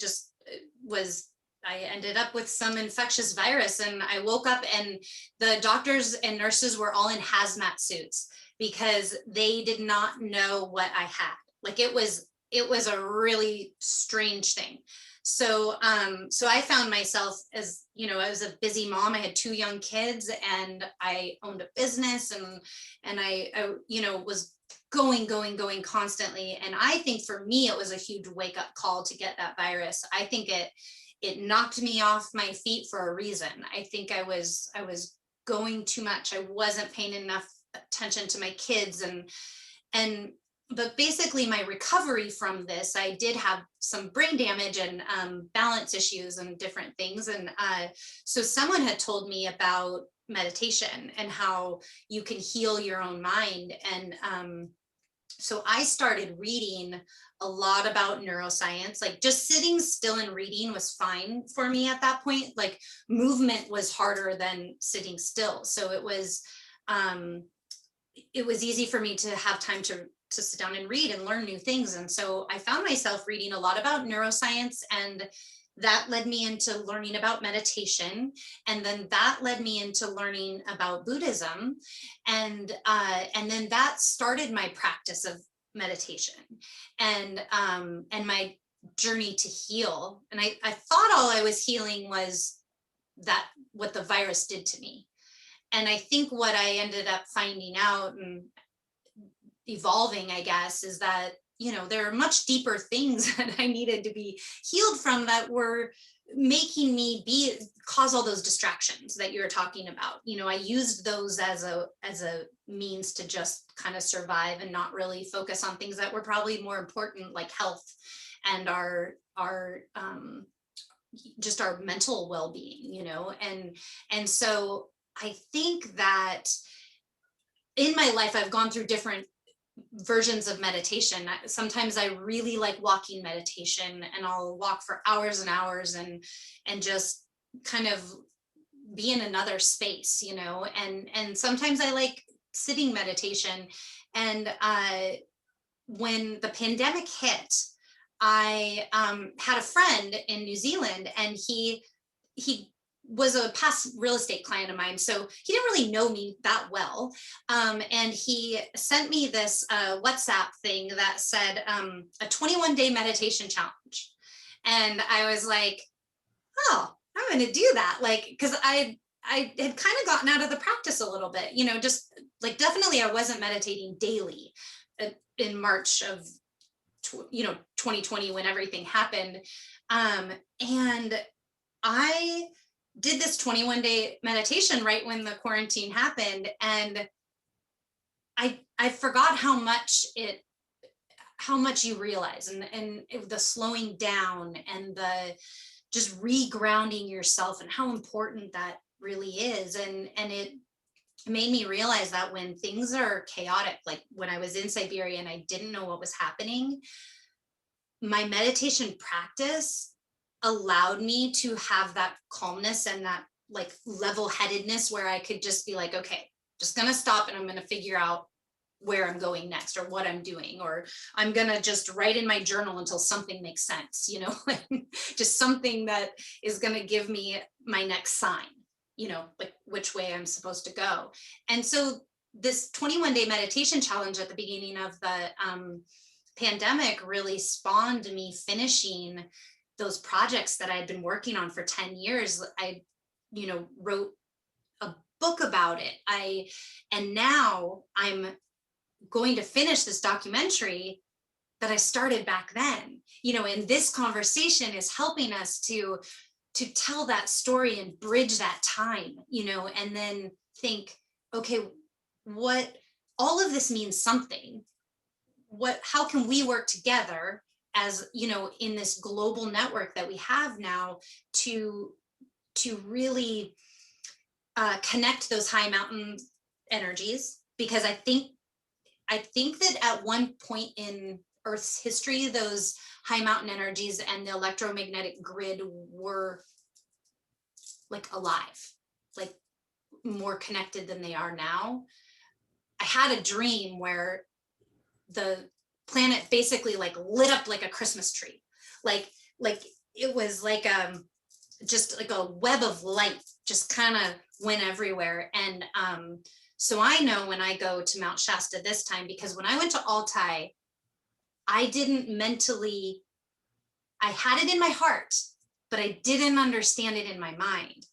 I ended up with some infectious virus, and I woke up and the doctors and nurses were all in hazmat suits because they did not know what I had. Like it was a really strange thing. So I found myself as, I was a busy mom. I had 2 young kids and I owned a business, and I was going constantly. And I think for me, it was a huge wake up call to get that virus. I think it knocked me off my feet for a reason. I think I was going too much. I wasn't paying enough attention to my kids, but basically my recovery from this, I did have some brain damage and balance issues and different things. And so someone had told me about meditation and how you can heal your own mind. So I started reading a lot about neuroscience. Like just sitting still and reading was fine for me at that point. Like movement was harder than sitting still. So it was easy for me to have time to sit down and read and learn new things. And so I found myself reading a lot about neuroscience, and that led me into learning about meditation. And then that led me into learning about Buddhism. And then that started my practice of meditation and my journey to heal. And I thought all I was healing was that what the virus did to me. And I think what I ended up finding out and evolving, I guess, is that, there are much deeper things that I needed to be healed from that were making me cause all those distractions that you're talking about. I used those as a means to just kind of survive and not really focus on things that were probably more important, like health and our just our mental well-being, and so I think that in my life, I've gone through different versions of meditation. Sometimes I really like walking meditation, and I'll walk for hours and hours and just kind of be in another space, and sometimes I like sitting meditation. And when the pandemic hit, I had a friend in New Zealand, and he was a past real estate client of mine. So he didn't really know me that well. And he sent me this WhatsApp thing that said a 21-day meditation challenge. And I was like, oh, I'm going to do that. Like, because I had kind of gotten out of the practice a little bit, just like definitely I wasn't meditating daily in March of 2020 when everything happened. And I did this 21-day meditation right when the quarantine happened, and I forgot how much you realize, and the slowing down and the just regrounding yourself and how important that really is. And it made me realize that when things are chaotic, like when I was in Siberia and I didn't know what was happening, my meditation practice allowed me to have that calmness and that like level-headedness where I could just be like, okay, just gonna stop and I'm gonna figure out where I'm going next or what I'm doing, or I'm gonna just write in my journal until something makes sense, just something that is gonna give me my next sign, like which way I'm supposed to go. And so this 21-day meditation challenge at the beginning of the pandemic really spawned me finishing those projects that I had been working on for 10 years. I, wrote a book about it. And now I'm going to finish this documentary that I started back then, and this conversation is helping us to tell that story and bridge that time, and then think, okay, what all of this means something. How can we work together as, in this global network that we have now to really connect those high mountain energies? Because I think that at one point in Earth's history, those high mountain energies and the electromagnetic grid were like alive, like more connected than they are now. I had a dream where the planet basically like lit up like a Christmas tree. Like it was like just like a web of light just kind of went everywhere. And so I know when I go to Mount Shasta this time, because when I went to Altai, I didn't mentally, I had it in my heart, but I didn't understand it in my mind,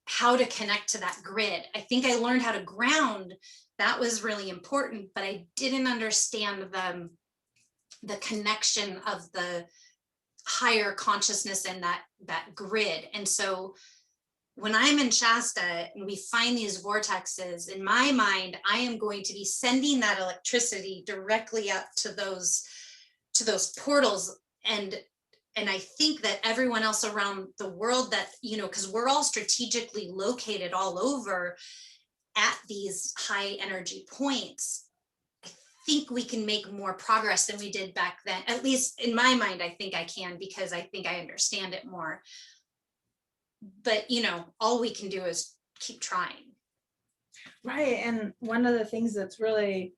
how to connect to that grid. I think I learned how to ground. That was really important, but I didn't understand the connection of the higher consciousness and that grid. And so when I'm in Shasta and we find these vortexes, in my mind, I am going to be sending that electricity directly up to those portals. And I think that everyone else around the world that, because we're all strategically located all over at these high energy points, I think we can make more progress than we did back then. At least in my mind, I think I can, because I think I understand it more. But, you know, all we can do is keep trying. Right. And one of the things that's really,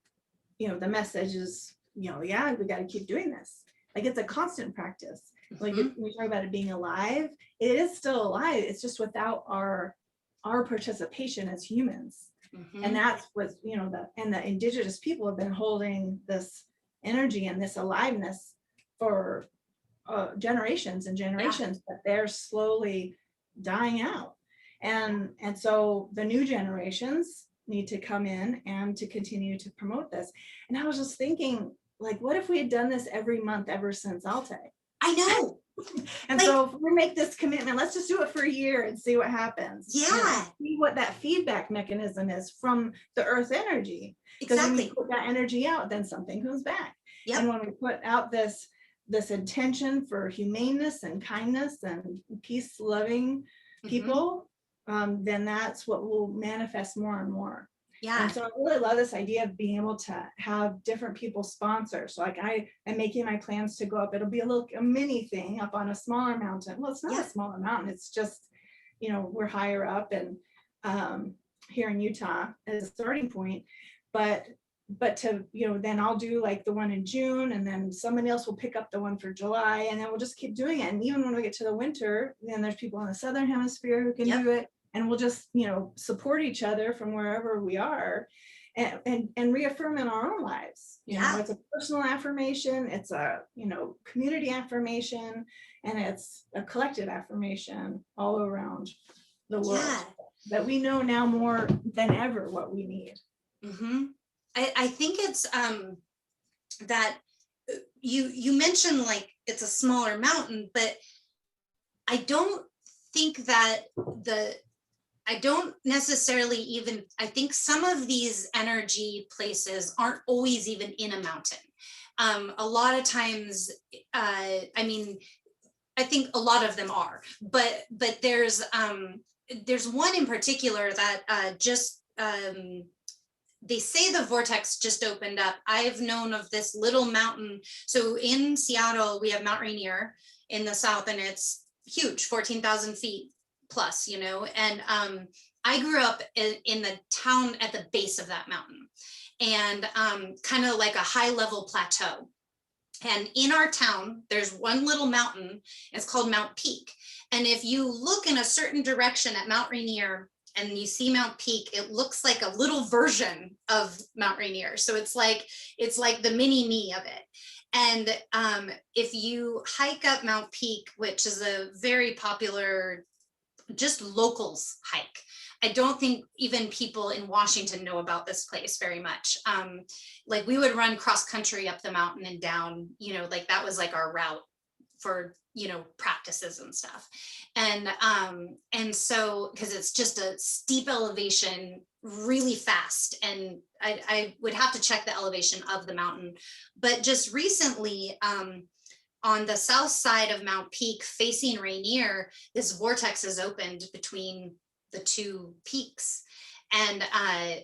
you know, the message is, you know, yeah, we got to keep doing this. Like, it's a constant practice. Like, Mhm. if we talk about it being alive, it is still alive. It's just without our participation as humans. Mhm. And that's what, you know, the indigenous people have been holding this energy and this aliveness for generations and generations, but they're slowly dying out. And so the new generations need to come in and to continue to promote this. And I was just thinking, like, what if we had done this every month ever since Alte? I know. And so if we make this commitment, let's just do it for a year and see what happens. Yeah. You know, see what that feedback mechanism is from the earth energy. Because when we Exactly. put that energy out, then something comes back. Yep. And when we put out this intention for humaneness and kindness and peace loving people, then that's what will manifest more and more. Yeah. And so I really love this idea of being able to have different people sponsor. So like I am making my plans to go up. It'll be a mini thing up on a smaller mountain. Well, it's not a smaller mountain. It's just, you know, we're higher up and here in Utah as a starting point. But to, you know, then I'll do like the one in June, and then somebody else will pick up the one for July, and then we'll just keep doing it. And even when we get to the winter, then there's people in the Southern Hemisphere who can do it. And we'll just, you know, support each other from wherever we are and reaffirm in our own lives. You know, it's a personal affirmation, it's a, you know, community affirmation, and it's a collective affirmation all around the world that we know now more than ever what we need. I think it's that you mentioned like it's a smaller mountain, but I don't think that I don't necessarily even, I think some of these energy places aren't always even in a mountain. A lot of times, I mean, I think a lot of them are, but there's one in particular that they say the vortex just opened up. I've known of this little mountain. So in Seattle, we have Mount Rainier in the south, and it's huge, 14,000 feet plus, you know, and I grew up in the town at the base of that mountain, and kind of like a high level plateau. And in our town, there's one little mountain, it's called Mount Peak. And if you look in a certain direction at Mount Rainier and you see Mount Peak, it looks like a little version of Mount Rainier. So it's like the mini me of it. And if you hike up Mount Peak, which is a very popular, just locals hike, I don't think even people in Washington know about this place very much. Like we would run cross country up the mountain and down, you know, like that was like our route for, you know, practices and stuff. And so, because it's just a steep elevation really fast, and I would have to check the elevation of the mountain. But just recently, on the south side of Mount Peak facing Rainier, this vortex has opened between the two peaks. And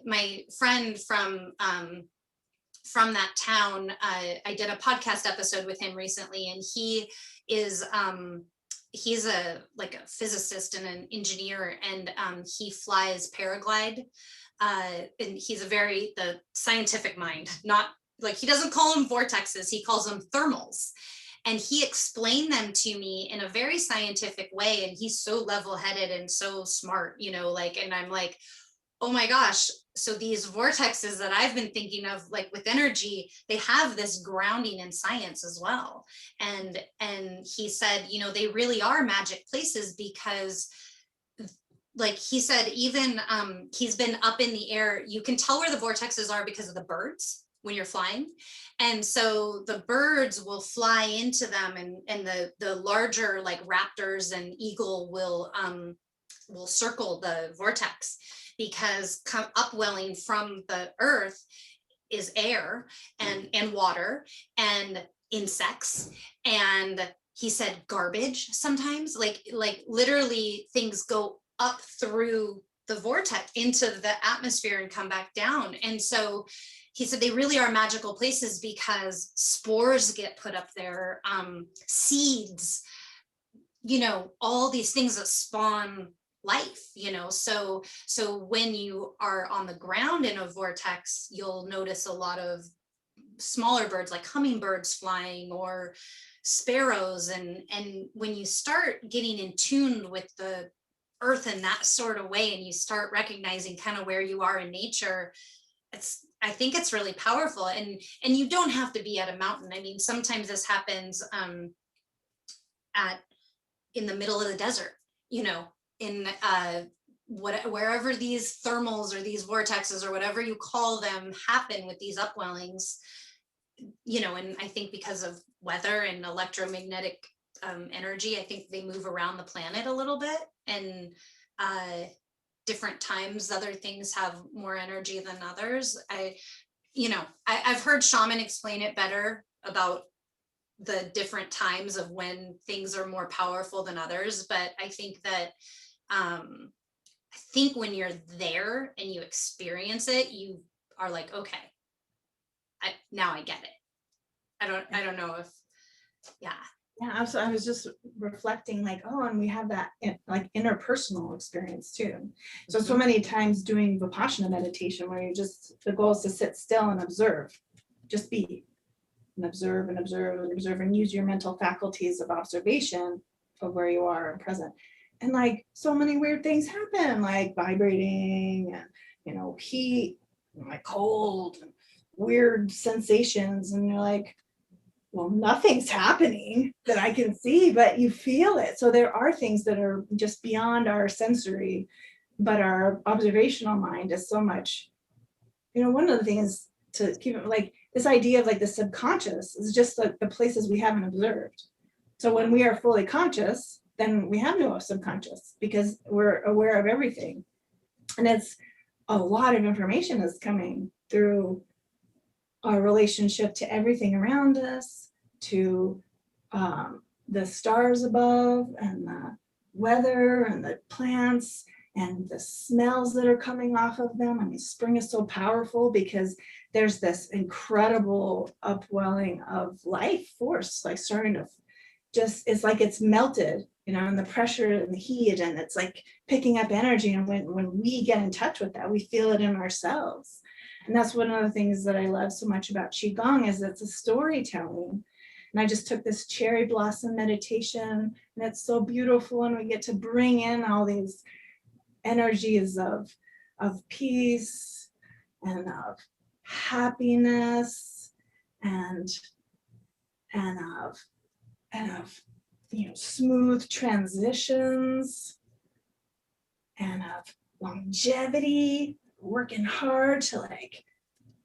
my friend from that town, I did a podcast episode with him recently, and he is he's a physicist and an engineer, and he flies paraglide, and he's the scientific mind, not like, he doesn't call them vortexes, he calls them thermals. And he explained them to me in a very scientific way. And he's so level-headed and so smart, you know, like, and I'm like, oh my gosh. So these vortexes that I've been thinking of, like with energy, they have this grounding in science as well. And he said, you know, they really are magic places, because like he said, even he's been up in the air, you can tell where the vortexes are because of the birds when you're flying. And so the birds will fly into them, and the larger like raptors and eagle will circle the vortex, because upwelling from the earth is air and water and insects. And he said garbage sometimes, like literally things go up through the vortex into the atmosphere and come back down. And so he said they really are magical places because spores get put up there, seeds, all these things that spawn life, so when you are on the ground in a vortex, you'll notice a lot of smaller birds like hummingbirds flying or sparrows, and when you start getting in tune with the earth in that sort of way, and you start recognizing kind of where you are in nature, I think it's really powerful. And you don't have to be at a mountain. I mean, sometimes this happens in the middle of the desert, in wherever these thermals or these vortexes or whatever you call them happen with these upwellings, and I think because of weather and electromagnetic energy, I think they move around the planet a little bit, and different times other things have more energy than others. I've heard shaman explain it better about the different times of when things are more powerful than others, but I think that I think when you're there and you experience it, you are like, okay, now I get it. I don't know if, yeah. Yeah, absolutely. I was just reflecting like, and we have that like interpersonal experience too. So many times doing Vipassana meditation where the goal is to sit still and observe, just be and observe and observe and observe and use your mental faculties of observation of where you are and present. And like so many weird things happen, like vibrating and, heat, and like cold, and weird sensations. And you're like, well, nothing's happening that I can see, but you feel it. So there are things that are just beyond our sensory, but our observational mind is so much, one of the things to keep it like this idea of like the subconscious is just like the places we haven't observed. So when we are fully conscious, then we have no subconscious because we're aware of everything. And it's a lot of information is coming through our relationship to everything around us, to the stars above, and the weather, and the plants, and the smells that are coming off of them. I mean, spring is so powerful because there's this incredible upwelling of life force, like starting to it's like it's melted, and the pressure and the heat, and it's like picking up energy. And when we get in touch with that, we feel it in ourselves. And that's one of the things that I love so much about Qigong is it's a storytelling. And I just took this cherry blossom meditation, and it's so beautiful. And we get to bring in all these energies of peace and of happiness and of smooth transitions and of longevity, working hard to like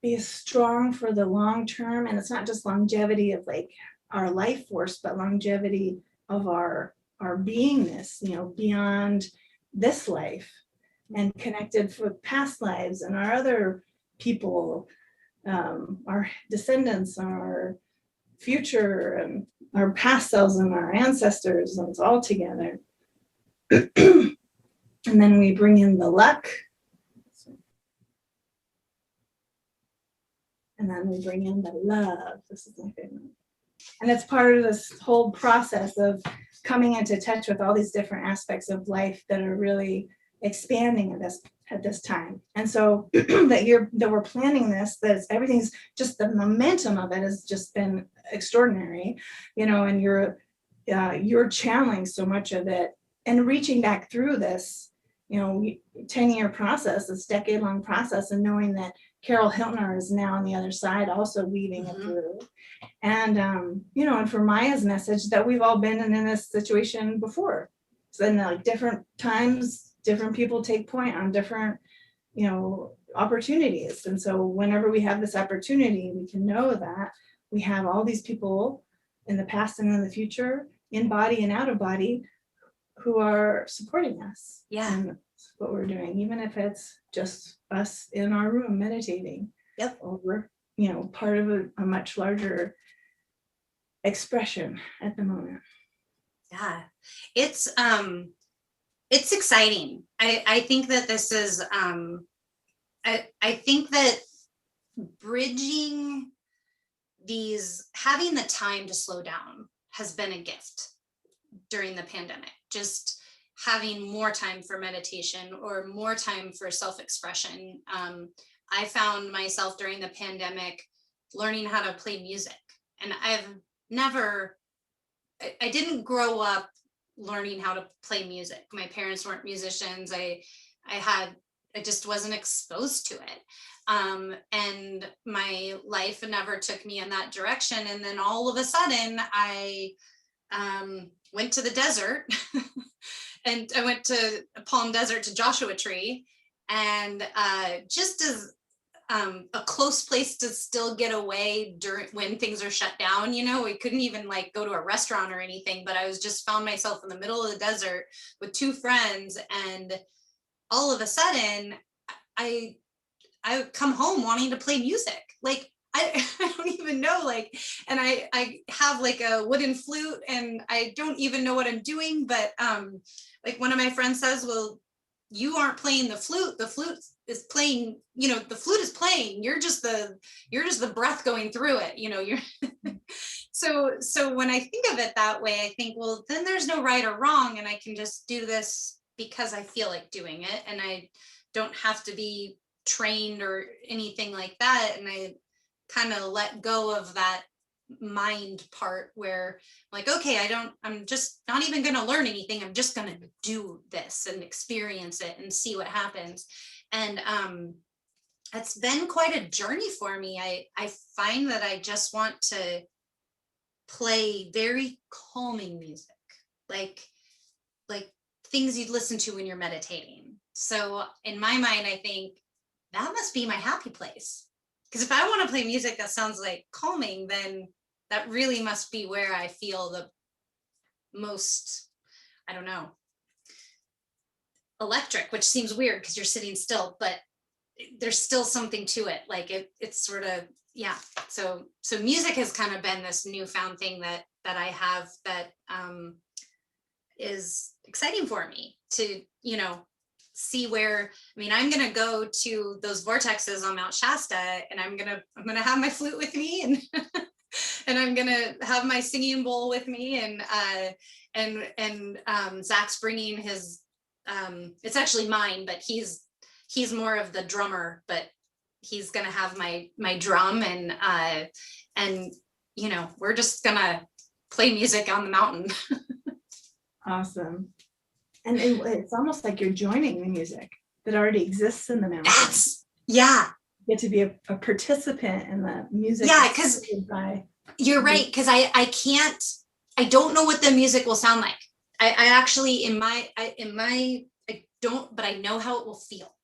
be strong for the long term. And it's not just longevity of like our life force, but longevity of our beingness, beyond this life, and connected with past lives and our other people, our descendants, our future, and our past selves and our ancestors, and it's all together. And then we bring in the luck. And then we bring in the love. This is my favorite. And it's part of this whole process of coming into touch with all these different aspects of life that are really expanding at this time. And so that we're planning this, that everything's just, the momentum of it has just been extraordinary, and you're channeling so much of it and reaching back through this, 10-year process, this decade-long process, and knowing that Carol Hiltner is now on the other side, also weaving it through. And, and for Maya's message that we've all been in this situation before. So in like different times, different people take point on different, opportunities. And so whenever we have this opportunity, we can know that we have all these people in the past and in the future, in body and out of body, who are supporting us. Yeah. And that's what we're doing, even if it's just us in our room meditating. Yep. Or we're, part of a much larger expression at the moment. Yeah. It's exciting. I think that this is I think that bridging having the time to slow down has been a gift during the pandemic. Just having more time for meditation or more time for self-expression. I found myself during the pandemic learning how to play music, and I didn't grow up learning how to play music. My parents weren't musicians. I just wasn't exposed to it. And my life never took me in that direction. And then all of a sudden I went to the desert and I went to Palm Desert to Joshua Tree, and just as a close place to still get away during when things are shut down. We couldn't even like go to a restaurant or anything, but I was just found myself in the middle of the desert with two friends, and all of a sudden I come home wanting to play music. Like I don't even know, like, and I have like a wooden flute and I don't even know what I'm doing, but like one of my friends says, well, you aren't playing the flute is playing, the flute is playing, you're just the breath going through it, you're so when I think of it that way, I think, well, then there's no right or wrong, and I can just do this because I feel like doing it, and I don't have to be trained or anything like that. And I kind of let go of that mind part where like, okay, I'm just not even going to learn anything. I'm just going to do this and experience it and see what happens. And it's been quite a journey for me. I find that I just want to play very calming music, like things you'd listen to when you're meditating. So in my mind, I think that must be my happy place. Because if I want to play music that sounds like calming, then that really must be where I feel the most, I don't know, electric, which seems weird because you're sitting still, but there's still something to it. Like it's sort of, yeah. So music has kind of been this newfound thing that I have that is exciting for me to, see where, I'm going to go to those vortexes on Mount Shasta, and I'm going to have my flute with me, and and I'm going to have my singing bowl with me, and Zach's bringing his, it's actually mine, but he's more of the drummer, but he's going to have my drum, and we're just going to play music on the mountain. Awesome. And it's almost like you're joining the music that already exists in the mountain. Yes. Yeah. You get to be a participant in the music. Yeah, because you're right. Because I don't know what the music will sound like. I actually I don't, but I know how it will feel.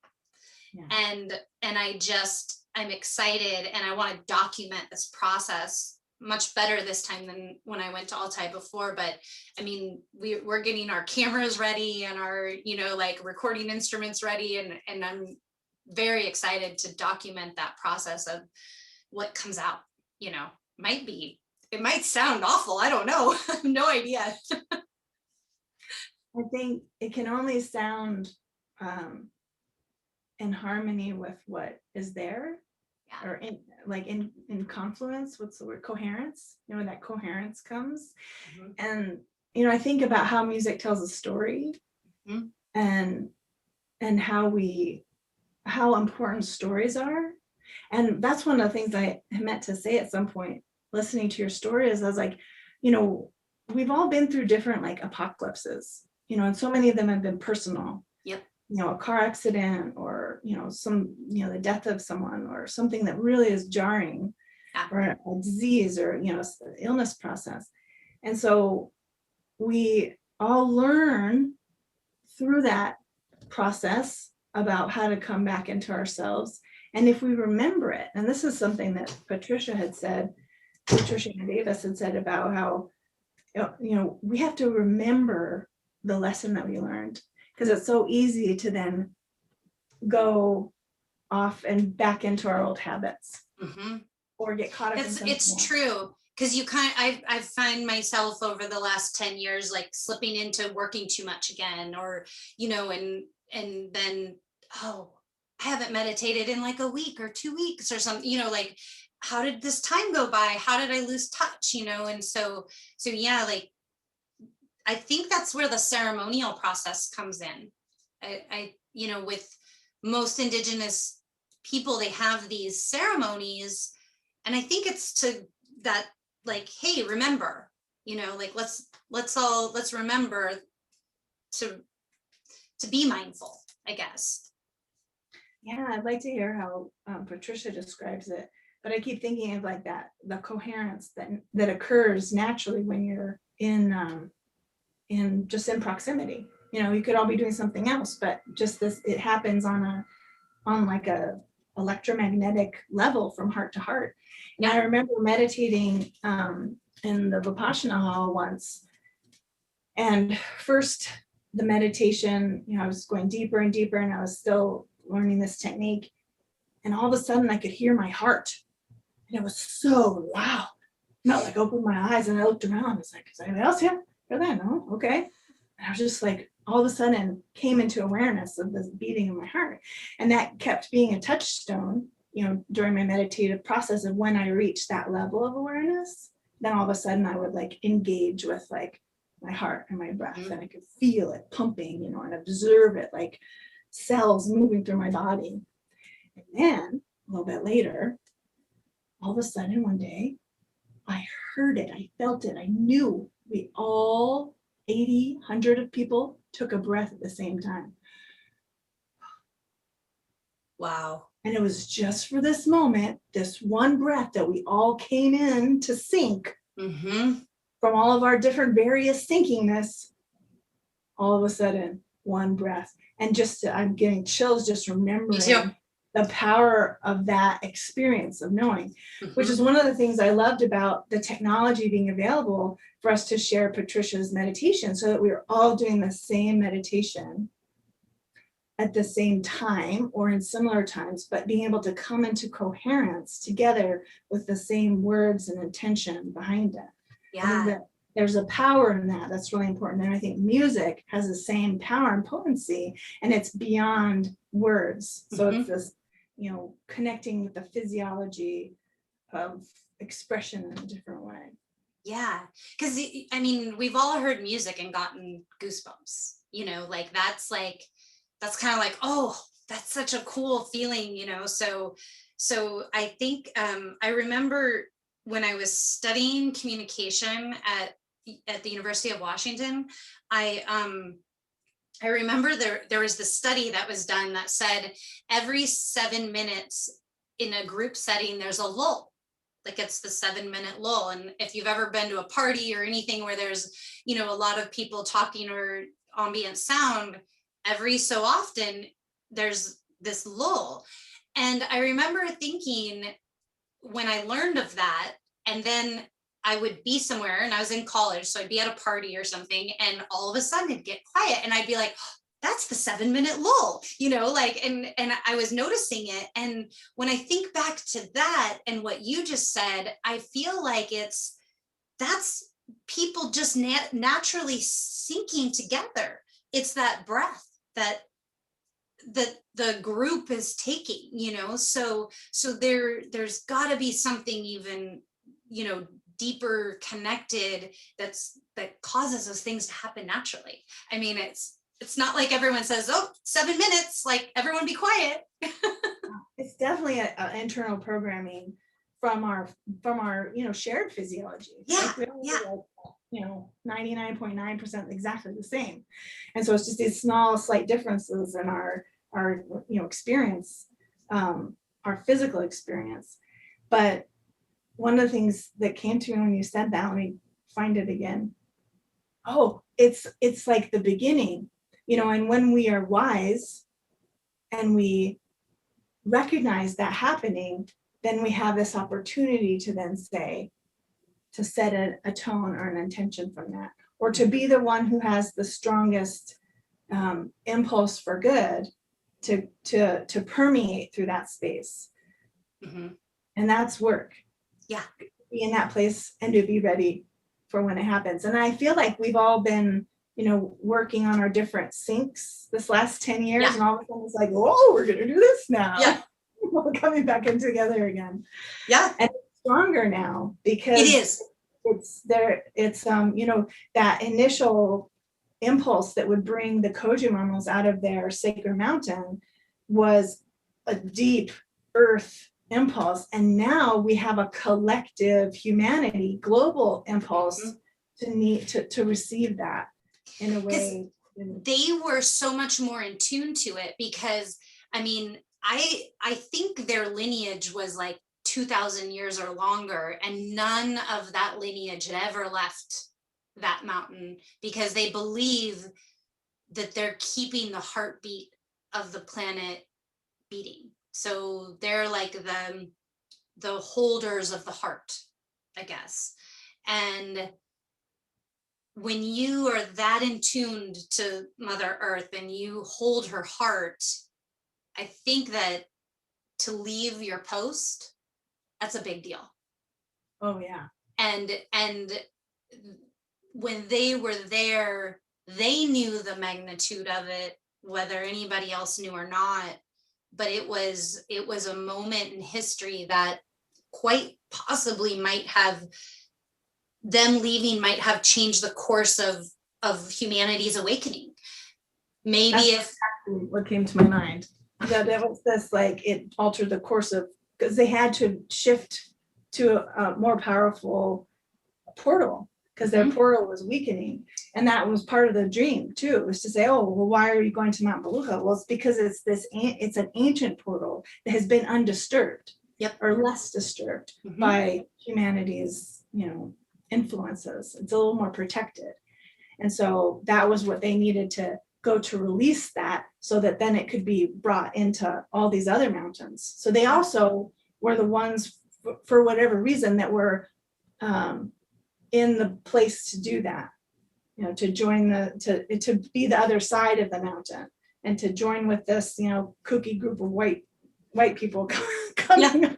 Yeah. And I'm excited, and I want to document this process much better this time than when I went to Altai before. But we're getting our cameras ready and our, like recording instruments ready. And I'm very excited to document that process of what comes out, it might sound awful. I don't know. I have no idea. I think it can only sound in harmony with what is there. Yeah. Or in confluence. What's the word? Coherence. When that coherence comes. Mm-hmm. And I think about how music tells a story. Mm-hmm. and how important stories are. And that's one of the things I meant to say at some point listening to your story is I was like, we've all been through different like apocalypses, and so many of them have been personal. Yep. A car accident, or the death of someone, or something that really is jarring. Yeah. Or a disease, or illness process. And so we all learn through that process about how to come back into ourselves. And if we remember it, and this is something that Patricia Davis had said about how we have to remember the lesson that we learned, because it's so easy to then go off and back into our old habits. Mm-hmm. Or get caught up in something it's else. True, because I find myself over the last 10 years like slipping into working too much again, or and then I haven't meditated in like a week or 2 weeks or something, like, how did this time go by? How did I lose touch? And so yeah, like, I think that's where the ceremonial process comes in. With most Indigenous people, they have these ceremonies, and I think it's to that, like, hey, remember, like, let's remember to be mindful, I guess. Yeah, I'd like to hear how Patricia describes it, but I keep thinking of like that, the coherence that occurs naturally when you're in just in proximity. You could all be doing something else, but just this, it happens on like a electromagnetic level from heart to heart. And I remember meditating in the Vipassana hall once, and first the meditation, I was going deeper and deeper, and I was still learning this technique, and all of a sudden I could hear my heart, and it was so loud. And I like opened my eyes and I looked around. I was like, is anybody else here? Hear that? No? Okay. And I was just like, all of a sudden came into awareness of this beating in my heart. And that kept being a touchstone, during my meditative process of when I reached that level of awareness, then all of a sudden I would like engage with like my heart and my breath, and I could feel it pumping, and observe it like cells moving through my body. And then a little bit later, all of a sudden one day, I heard it, I felt it, I knew we all 80, 100 of people took a breath at the same time. Wow. And it was just for this moment, this one breath that we all came in to sync from all of our different various thinkingness. All of a sudden, one breath. And just, I'm getting chills just remembering the power of that experience of knowing, which is one of the things I loved about the technology being available for us to share Patricia's meditation, so that we were all doing the same meditation at the same time or in similar times, but being able to come into coherence together with the same words and intention behind it. Yeah. There's a power in that that's really important. And I think music has the same power and potency, and it's beyond words. So it's this, connecting with the physiology of expression in a different way. Yeah. Because, we've all heard music and gotten goosebumps, that's kind of like, oh, that's such a cool feeling, So I think I remember when I was studying communication at the University of Washington, I remember there was this study that was done that said every 7 minutes in a group setting, there's a lull. Like, it's the 7-minute lull. And if you've ever been to a party or anything where there's, a lot of people talking or ambient sound, every so often there's this lull. And I remember thinking, when I learned of that, and then I would be somewhere, and I was in college, so I'd be at a party or something, and all of a sudden it'd get quiet, and I'd be like, oh, that's the 7-minute lull, and I was noticing it. And when I think back to that and what you just said, I feel like that's people just naturally syncing together. It's that breath that the group is taking, so there's got to be something even, deeper connected that causes those things to happen naturally. It's not like everyone says, oh, 7 minutes, like, everyone be quiet. It's definitely an internal programming from our shared physiology. Yeah. Like, we all 99.9% exactly the same. And so it's just these small slight differences in our experience, our physical experience. But one of the things that came to me when you said that, let me find it again. Oh, it's like the beginning, and when we are wise and we recognize that happening, then we have this opportunity to then to set a tone or an intention from that, or to be the one who has the strongest impulse for good to permeate through that space. And that's work. Yeah. Be in that place and to be ready for when it happens. And I feel like we've all been working on our different sinks this last 10 years. Yeah. And all of a sudden it's like, oh, we're going to do this now. Yeah. We're coming back in together again. Yeah. And it's stronger now because It is. it's there. It's, that initial impulse that would bring the Koji mamas out of their sacred mountain was a deep earth impulse. And now we have a collective humanity, global impulse to receive that in a way. They were so much more in tune to it because, I mean, I think their lineage was like 2,000 years or longer, and none of that lineage had ever left that mountain because they believe that they're keeping the heartbeat of the planet beating. So they're like the holders of the heart, I guess. And when you are that in tuned to Mother Earth and you hold her heart, I think that to leave your post, that's a big deal. Oh yeah. And when they were there, they knew the magnitude of it, whether anybody else knew or not. But it was a moment in history that quite possibly might have, them leaving might have changed the course of humanity's awakening. Maybe That's exactly what came to my mind. That was this, like, it altered the course of, because they had to shift to a more powerful portal because their portal was weakening. And that was part of the dream too, was to say, oh, well, why are you going to Mount Beluga? Well, it's because it's an ancient portal that has been undisturbed. Yep. Or less disturbed by humanity's, influences. It's a little more protected. And so that was what they needed to go to release that, so that then it could be brought into all these other mountains. So they also were the ones, for whatever reason, that were in the place to do that, to join to be the other side of the mountain and to join with this, kooky group of white people coming up.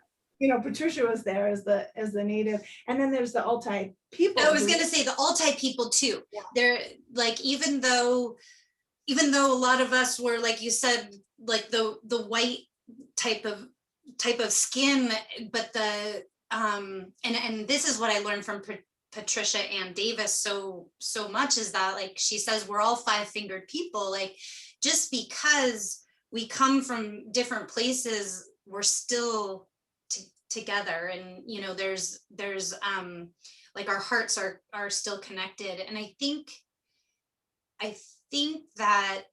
Patricia was there as the native, and then there's the Altai people. I was going to say the Altai people too. Yeah. They're like, even though a lot of us were, like you said, like the white type of skin, but the and this is what I learned from Patricia Ann Davis so much, is that, like, she says we're all five-fingered people. Like, just because we come from different places, we're still together, and there's like, our hearts are still connected. And I think that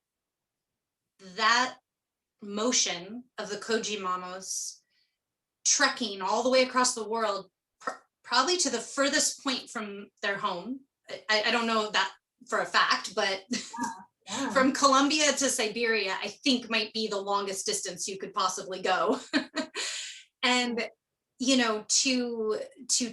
motion of the Koji Mamas trekking all the way across the world, probably to the furthest point from their home. I don't know that for a fact, but yeah. From Colombia to Siberia, I think might be the longest distance you could possibly go. And to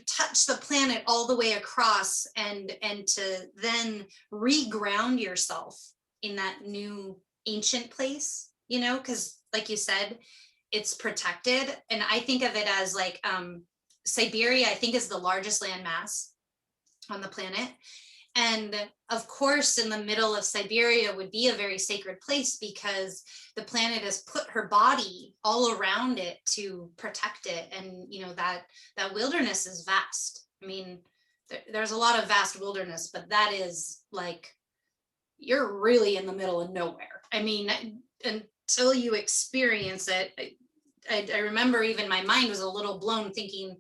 touch the planet all the way across, and to then reground yourself in that new ancient place, because, like you said, it's protected. And I think of it as like, Siberia, I think, is the largest landmass on the planet. And of course, in the middle of Siberia would be a very sacred place, because the planet has put her body all around it to protect it. And, that wilderness is vast. I mean, there's a lot of vast wilderness, but that is like, you're really in the middle of nowhere. I mean, until you experience it, I remember even my mind was a little blown, thinking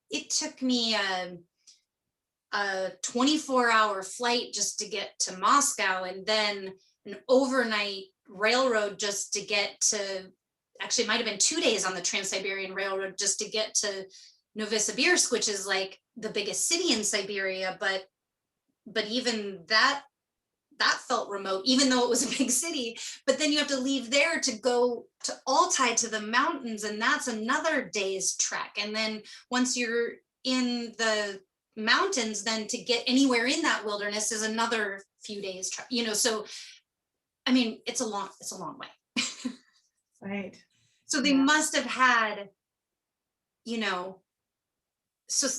it took me a 24-hour flight just to get to Moscow, and then an overnight railroad just to get to, actually it might have been 2 days on the Trans-Siberian Railroad just to get to Novosibirsk, which is like the biggest city in Siberia. But even that felt remote, even though it was a big city. But then you have to leave there to go to Altai, to the mountains, and that's another day's trek. And then once you're in the mountains, then to get anywhere in that wilderness is another few days trek. So I mean, it's a long way. Right. So they must have had, so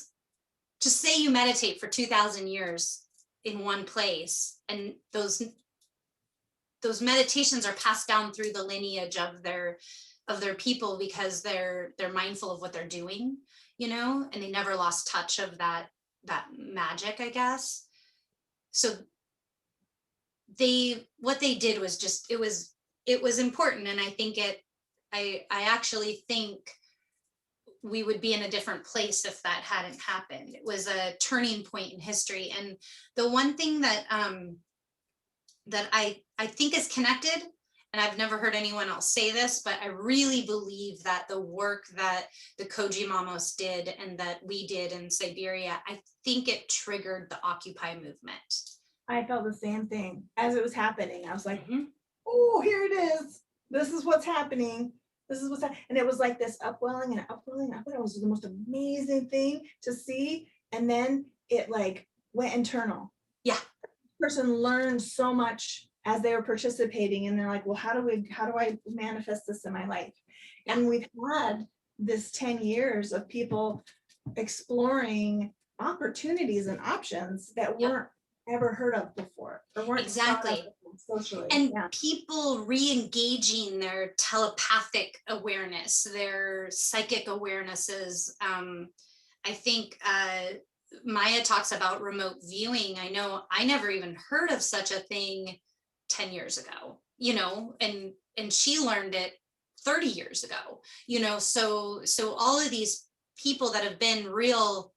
to say you meditate for 2,000 years, in one place, and those meditations are passed down through the lineage of their people, because they're mindful of what they're doing, and they never lost touch of that magic, I guess. So what they did was just, it was important. And I think I actually think we would be in a different place if that hadn't happened. It was a turning point in history. And the one thing that that I think is connected, and I've never heard anyone else say this, but I really believe that the work that the Koji Mamos did and that we did in Siberia, I think it triggered the Occupy movement. I felt the same thing as it was happening. I was like, Mhm. oh, here it is. This is what's happening. This is what's happening. And it was like this upwelling and upwelling. I thought it was the most amazing thing to see. And then it like went internal. Yeah. The person learned so much as they were participating, and they're like, well, how do I manifest this in my life? And we've had this 10 years of people exploring opportunities and options that weren't ever heard of before, or weren't exactly socially. And people re-engaging their telepathic awareness, their psychic awarenesses. I think Maya talks about remote viewing. I know I never even heard of such a thing 10 years ago, and she learned it 30 years ago, so all of these people that have been real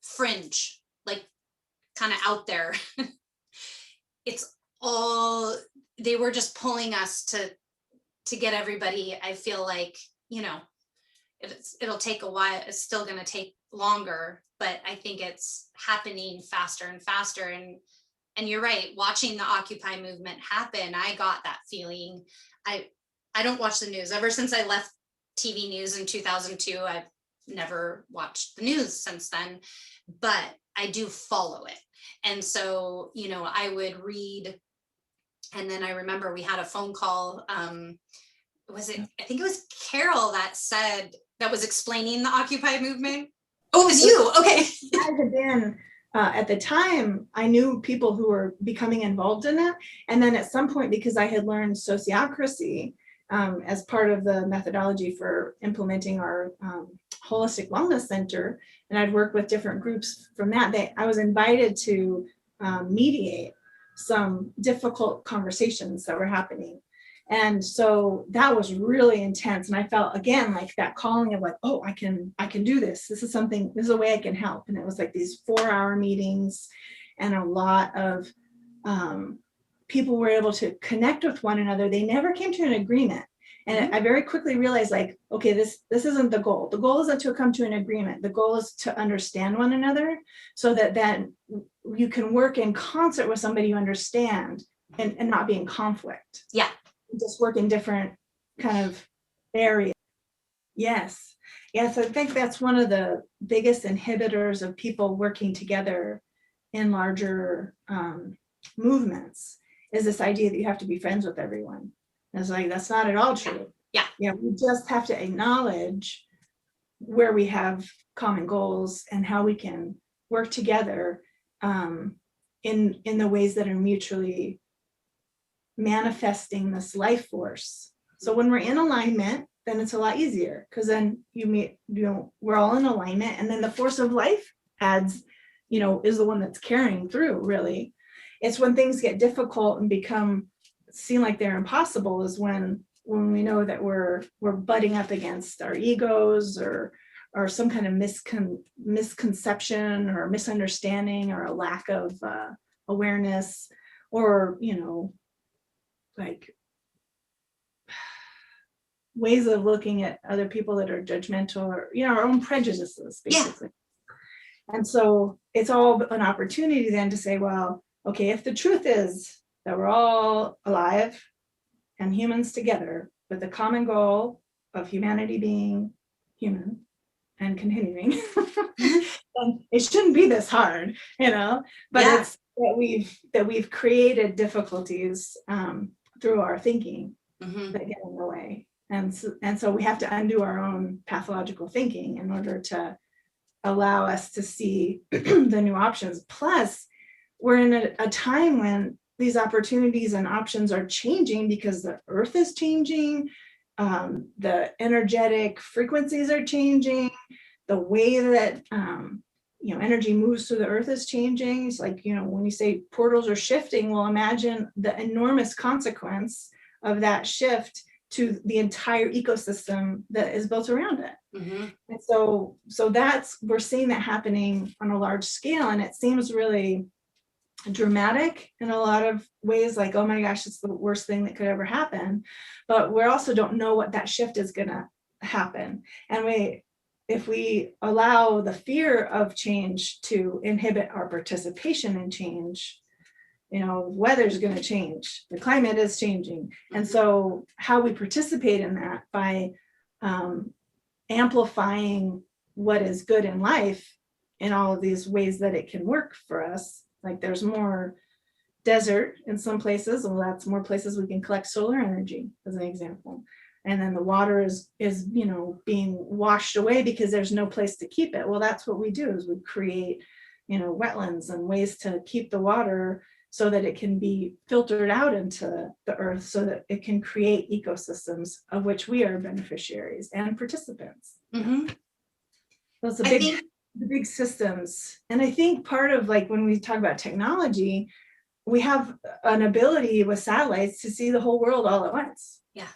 fringe, like kind of out there, it's all, they were just pulling us to get everybody. I feel like, it'll take a while. It's still going to take longer, but I think it's happening faster and faster. And you're right, watching the Occupy movement happen, I got that feeling. I don't watch the news. Ever since I left TV news in 2002, I've never watched the news since then, but I do follow it. And so, I would read, and then I remember we had a phone call. I think it was Carol that was explaining the Occupy movement. Oh, it was you. Okay. I had been, at the time, I knew people who were becoming involved in it. And then at some point, because I had learned sociocracy as part of the methodology for implementing our holistic wellness center, and I'd worked with different groups from that, I was invited to mediate some difficult conversations that were happening. And so that was really intense. And I felt, again, like that calling of like, oh, I can do this. This is a way I can help. And it was like these 4-hour meetings, and a lot of people were able to connect with one another. They never came to an agreement. And I very quickly realized, like, okay, this isn't the goal. The goal isn't to come to an agreement. The goal is to understand one another, so that then you can work in concert with somebody you understand, and not be in conflict. Yeah. Just work in different kind of areas. Yes. I think that's one of the biggest inhibitors of people working together in larger movements, is this idea that you have to be friends with everyone. And it's like, that's not at all true. Yeah. We just have to acknowledge where we have common goals and how we can work together in the ways that are mutually manifesting this life force. So when we're in alignment, then it's a lot easier, because then we're all in alignment, and then the force of life is the one that's carrying through, really. It's when things get difficult and seem like they're impossible, is when we know that we're butting up against our egos, or some kind of misconception or misunderstanding, or a lack of awareness, or like ways of looking at other people that are judgmental, or our own prejudices, basically. And so it's all an opportunity then to say, well, okay, if the truth is that we're all alive and humans together with the common goal of humanity being human and continuing, then it shouldn't be this hard, but it's that we've created difficulties through our thinking that get in the way. And so we have to undo our own pathological thinking in order to allow us to see the new options. Plus, we're in a time when these opportunities and options are changing because the earth is changing, the energetic frequencies are changing, the way that energy moves through the earth is changing. It's like, when you say portals are shifting, well, imagine the enormous consequence of that shift to the entire ecosystem that is built around it. Mm-hmm. And so we're seeing that happening on a large scale, and it seems really dramatic in a lot of ways, like, oh my gosh, it's the worst thing that could ever happen. But we also don't know what that shift is going to happen. And if we allow the fear of change to inhibit our participation in change, weather's going to change, the climate is changing. And so how we participate in that by amplifying what is good in life in all of these ways that it can work for us. Like, there's more desert in some places, well, that's more places we can collect solar energy, as an example. And then the water is being washed away because there's no place to keep it. Well, that's what we do, is we create wetlands and ways to keep the water so that it can be filtered out into the earth, so that it can create ecosystems of which we are beneficiaries and participants. Mm-hmm. Those are the big systems. And I think part of, like, when we talk about technology, we have an ability with satellites to see the whole world all at once. Yeah.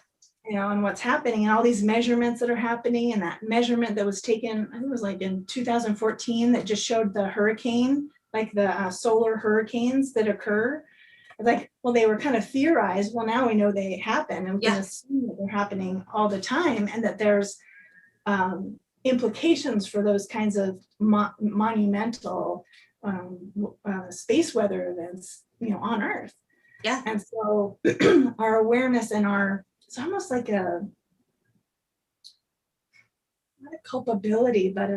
And what's happening, and all these measurements that are happening, and that measurement that was taken, I think it was like in 2014, that just showed the hurricane, like the solar hurricanes that occur. Like, well, they were kind of theorized. Well, now we know they happen, and we can assume that they're happening all the time, and that there's implications for those kinds of monumental space weather events, on Earth. Yeah. And so our awareness and it's almost like not a culpability, but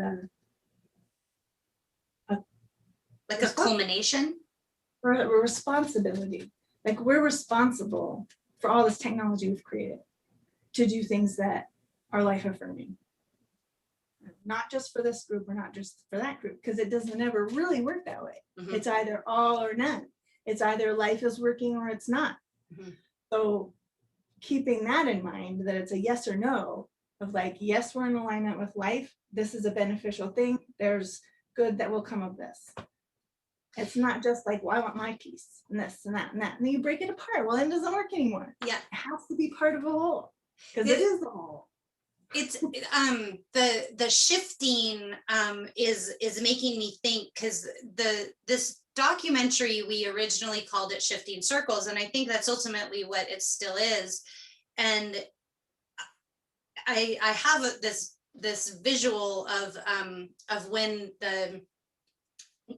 like a culmination, or a responsibility. Like, we're responsible for all this technology we've created to do things that are life affirming. Not just for this group or not just for that group, because it doesn't ever really work that way. Mm-hmm. It's either all or none. It's either life is working or it's not. Mm-hmm. So keeping that in mind, that it's a yes or no, of like, yes, we're in alignment with life. This is a beneficial thing. There's good that will come of this. It's not just like, well, I want my piece and this and that and that. And then you break it apart. Well, it doesn't work anymore. Yeah. It has to be part of a whole, because it is the whole. It's the shifting is making me think, because this documentary, we originally called it Shifting Circles, and I think that's ultimately what it still is. And I have this visual of when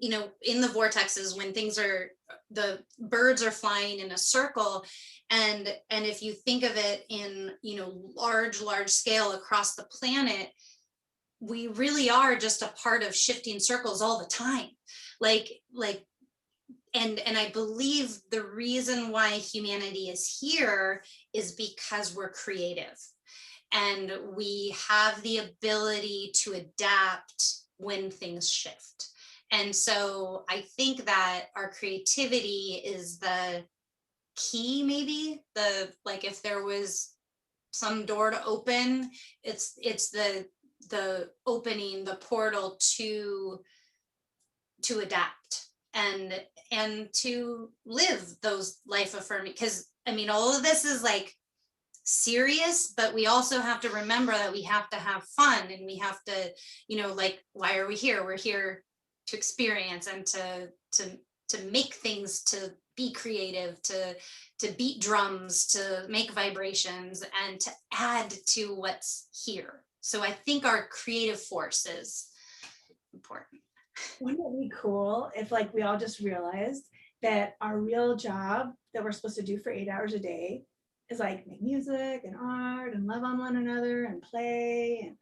in the vortexes, when the birds are flying in a circle, and if you think of it in large scale across the planet, we really are just a part of shifting circles all the time. And I believe the reason why humanity is here is because we're creative, and we have the ability to adapt when things shift. And so I think that our creativity is the key, maybe if there was some door to open, it's the opening the portal to adapt and to live those life affirming, because all of this is like serious, but we also have to remember that we have to have fun, and we have to, why are we here? We're here to experience and to make things, to be creative, to beat drums, to make vibrations, and to add to what's here. So I think our creative force is important. Wouldn't it be cool if, like, we all just realized that our real job that we're supposed to do for 8 hours a day is like make music and art and love on one another and play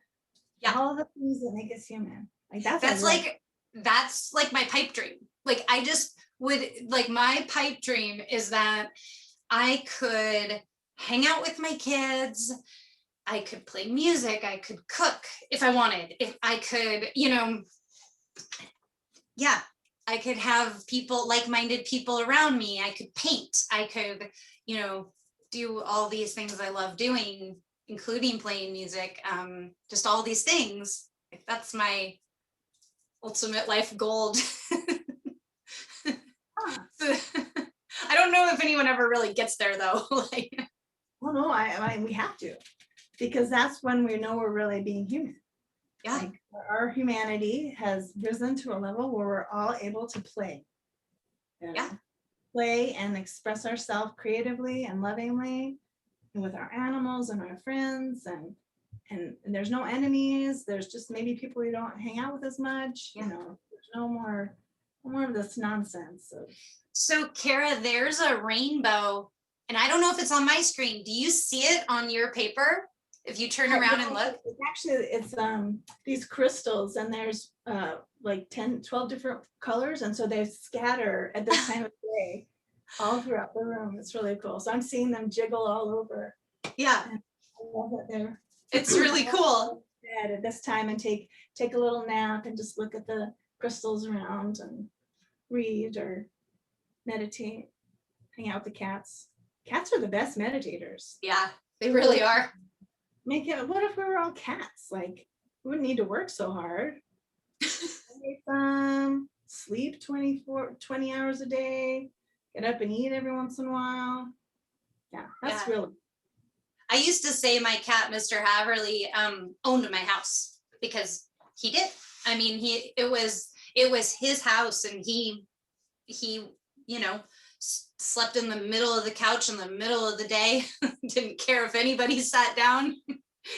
and all the things that make us human. Like, that's like my pipe dream. Like, I just would, like, my pipe dream is that I could hang out with my kids, I could play music, I could cook if I wanted, if I could, I could have people, like-minded people around me. I could paint. I could, do all these things I love doing, including playing music. Just all these things. That's my ultimate life goal. I don't know if anyone ever really gets there though. Well, no, I we have to, because that's when we know we're really being human. Yeah. Like, our humanity has risen to a level where we're all able to play. Yeah. Play and express ourselves creatively and lovingly, and with our animals and our friends, and there's no enemies. There's just maybe people we don't hang out with as much. Yeah. There's no more of this nonsense. So Karah, there's a rainbow, and I don't know if it's on my screen. Do you see it on your paper? If you turn around and look. It's these crystals, and there's like 10, 12 different colors, and so they scatter at this time of day all throughout the room. It's really cool. So I'm seeing them jiggle all over. Yeah. And I love it there. It's really cool. At this time, and take a little nap and just look at the crystals around and read or meditate, hang out with the cats. Cats are the best meditators. Yeah, they really are. What if we were all cats? Like, we wouldn't need to work so hard. Sleep 20 hours a day, get up and eat every once in a while. Yeah, that's really. I used to say my cat, Mr. Haverly, owned my house, because he did. I mean, it was his house, and he slept in the middle of the couch in the middle of the day. Didn't care if anybody sat down.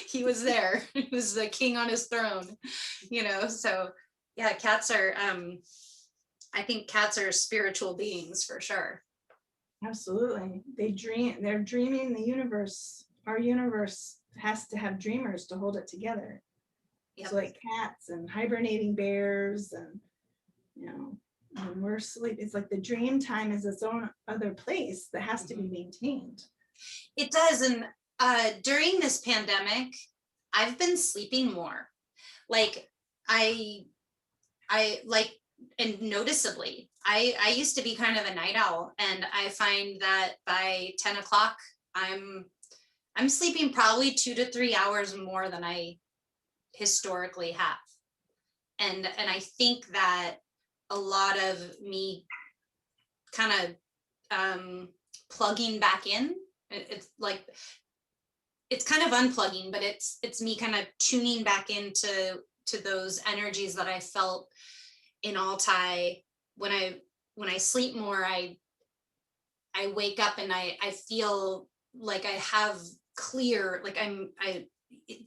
He was there. He was the king on his throne, so yeah, cats are, I think cats are spiritual beings for sure. Absolutely. They're dreaming the universe. Our universe has to have dreamers to hold it together. Yep. So like cats and hibernating bears, and when we're asleep, it's like the dream time is its own other place that has to be maintained. It does. And during this pandemic, I've been sleeping more. Like I like, and noticeably, I used to be kind of a night owl, and I find that by 10 o'clock, I'm sleeping probably 2 to 3 hours more than I historically have. And I think that a lot of me kind of plugging back in, it's like, it's kind of unplugging, but it's me kind of tuning back into those energies that I felt in Altai. When I sleep more, I wake up and I feel like I have clear, like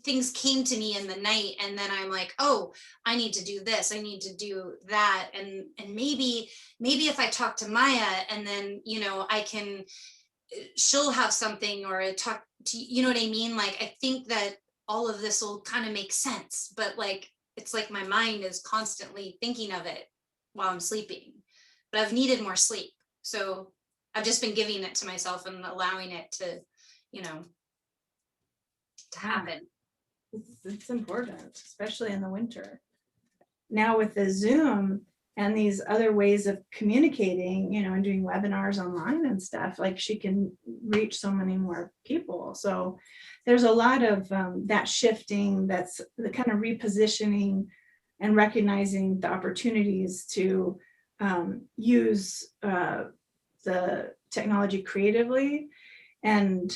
things came to me in the night, and then I'm like, oh, I need to do this, I need to do that, and maybe if I talk to Maya, and then she'll have something, or talk to, you know what I mean? Like, I think that all of this will kind of make sense, but like, it's like my mind is constantly thinking of it while I'm sleeping, but I've needed more sleep. So I've just been giving it to myself and allowing it to, to happen. It's important, especially in the winter. Now with the Zoom and these other ways of communicating, and doing webinars online and stuff, like, she can reach so many more people. So there's a lot of that shifting, that's the kind of repositioning and recognizing the opportunities to use the technology creatively, and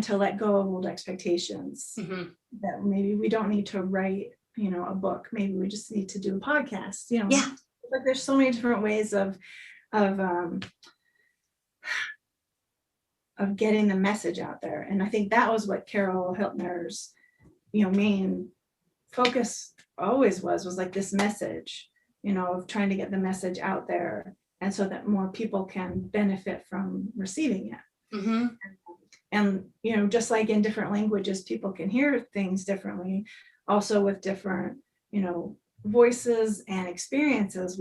to let go of old expectations. Mm-hmm. That maybe we don't need to write, a book. Maybe we just need to do a podcast. Yeah. Like, there's so many different ways of getting the message out there. And I think that was what Carol Hiltner's, main focus always was like this message, of trying to get the message out there, and so that more people can benefit from receiving it. Mm-hmm. And just like in different languages, people can hear things differently. Also with different, voices and experiences,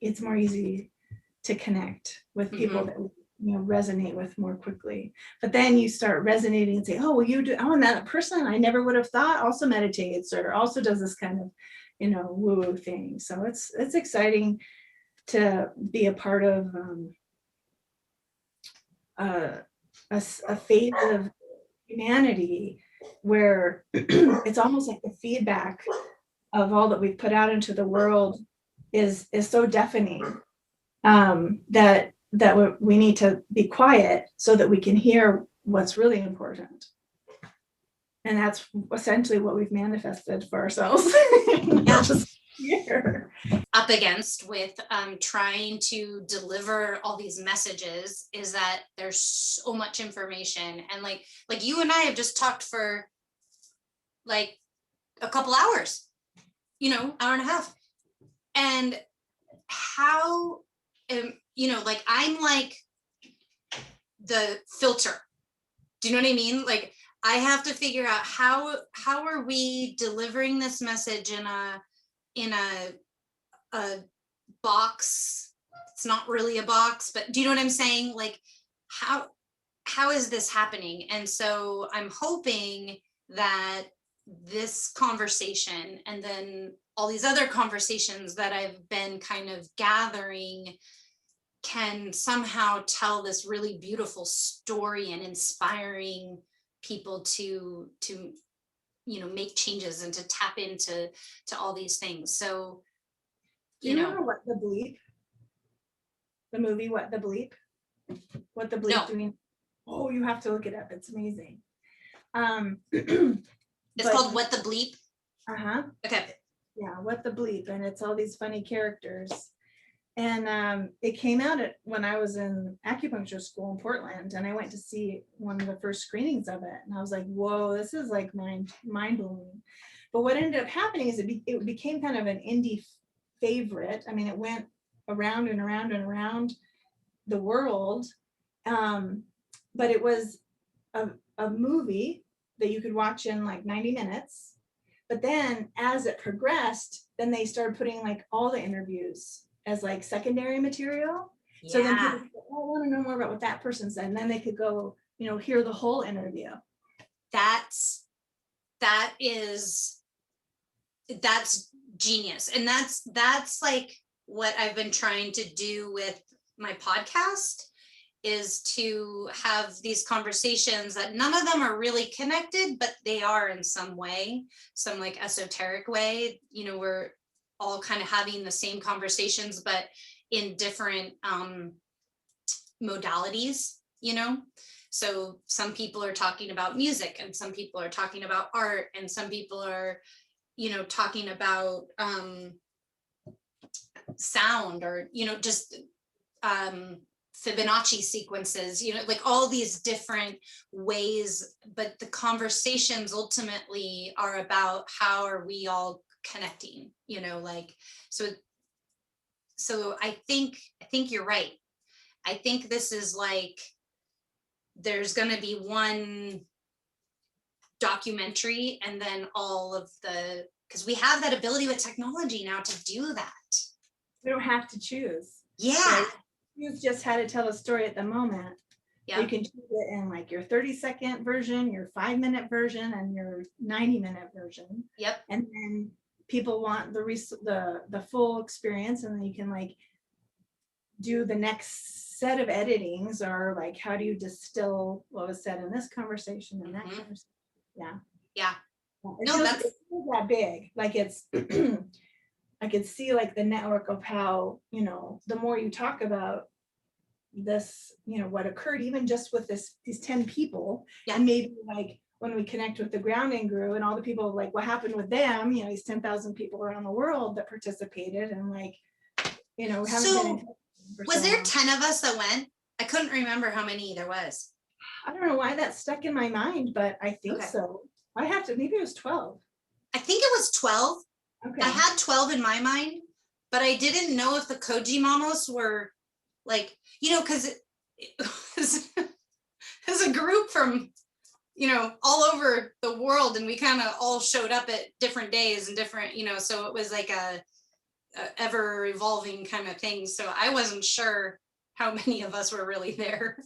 it's more easy to connect with people that resonate with more quickly. But then you start resonating and say, oh, well, and that person I never would have thought also meditates, or also does this kind of, woo-woo thing. So it's exciting to be a part of a phase of humanity where it's almost like the feedback of all that we've put out into the world is so deafening, that we need to be quiet so that we can hear what's really important. And that's essentially what we've manifested for ourselves. Here. Up against with trying to deliver all these messages is that there's so much information, and like you and I have just talked for like a couple hours, hour and a half, and how like I'm like the filter. Do you know what I mean? Like I have to figure out how are we delivering this message in a box. It's not really a box, but do you know what I'm saying? Like how is this happening? And so I'm hoping that this conversation and then all these other conversations that I've been kind of gathering can somehow tell this really beautiful story and inspiring people to make changes and to tap into all these things. So do you remember What the Bleep? The movie What the Bleep? What the Bleep No. doing? Oh, you have to look it up. It's amazing. It's called What the Bleep? Uh-huh. Okay. Yeah, What the Bleep. And it's all these funny characters. And it came out when I was in acupuncture school in Portland, and I went to see one of the first screenings of it. And I was like, whoa, this is like mind blowing. But what ended up happening is it became kind of an indie favorite. I mean, it went around and around and around the world. But it was a movie that you could watch in like 90 minutes. But then as it progressed, then they started putting like all the interviews as like secondary material. Yeah. So then people go, oh, I want to know more about what that person said. And then they could go, hear the whole interview. That's genius. And that's like what I've been trying to do with my podcast, is to have these conversations that none of them are really connected, but they are in some way, some like esoteric way. We're all kind of having the same conversations, but in different modalities, So some people are talking about music, and some people are talking about art, and some people are, talking about sound, or, just Fibonacci sequences, like all these different ways, but the conversations ultimately are about how are we all connecting, so I think you're right. I think this is like, there's going to be one documentary, and then all of because we have that ability with technology now to do that. We don't have to choose. Yeah. Right? You just had to tell a story at the moment. Yeah. You can do it in like your 30-second version, your 5-minute version, and your 90-minute version. Yep. And then people want the full experience, and then you can like do the next set of editings, or like how do you distill what was said in this conversation and that conversation. Yeah. It's that big. Like it's I could see like the network of how, the more you talk about this, what occurred, even just with these 10 people, and maybe like when we connect with the grounding group and all the people, like what happened with them, these 10,000 people around the world that participated, and like, we haven't been in was there 10 of us that went? I couldn't remember how many there was. I don't know why that stuck in my mind, but I think so. I have to, maybe it was 12. I think it was 12. Okay. I had 12 in my mind, but I didn't know if the Koji Mamos were like, because it was a group from, all over the world, and we kind of all showed up at different days and different, so it was like a ever evolving kind of thing. So I wasn't sure how many of us were really there.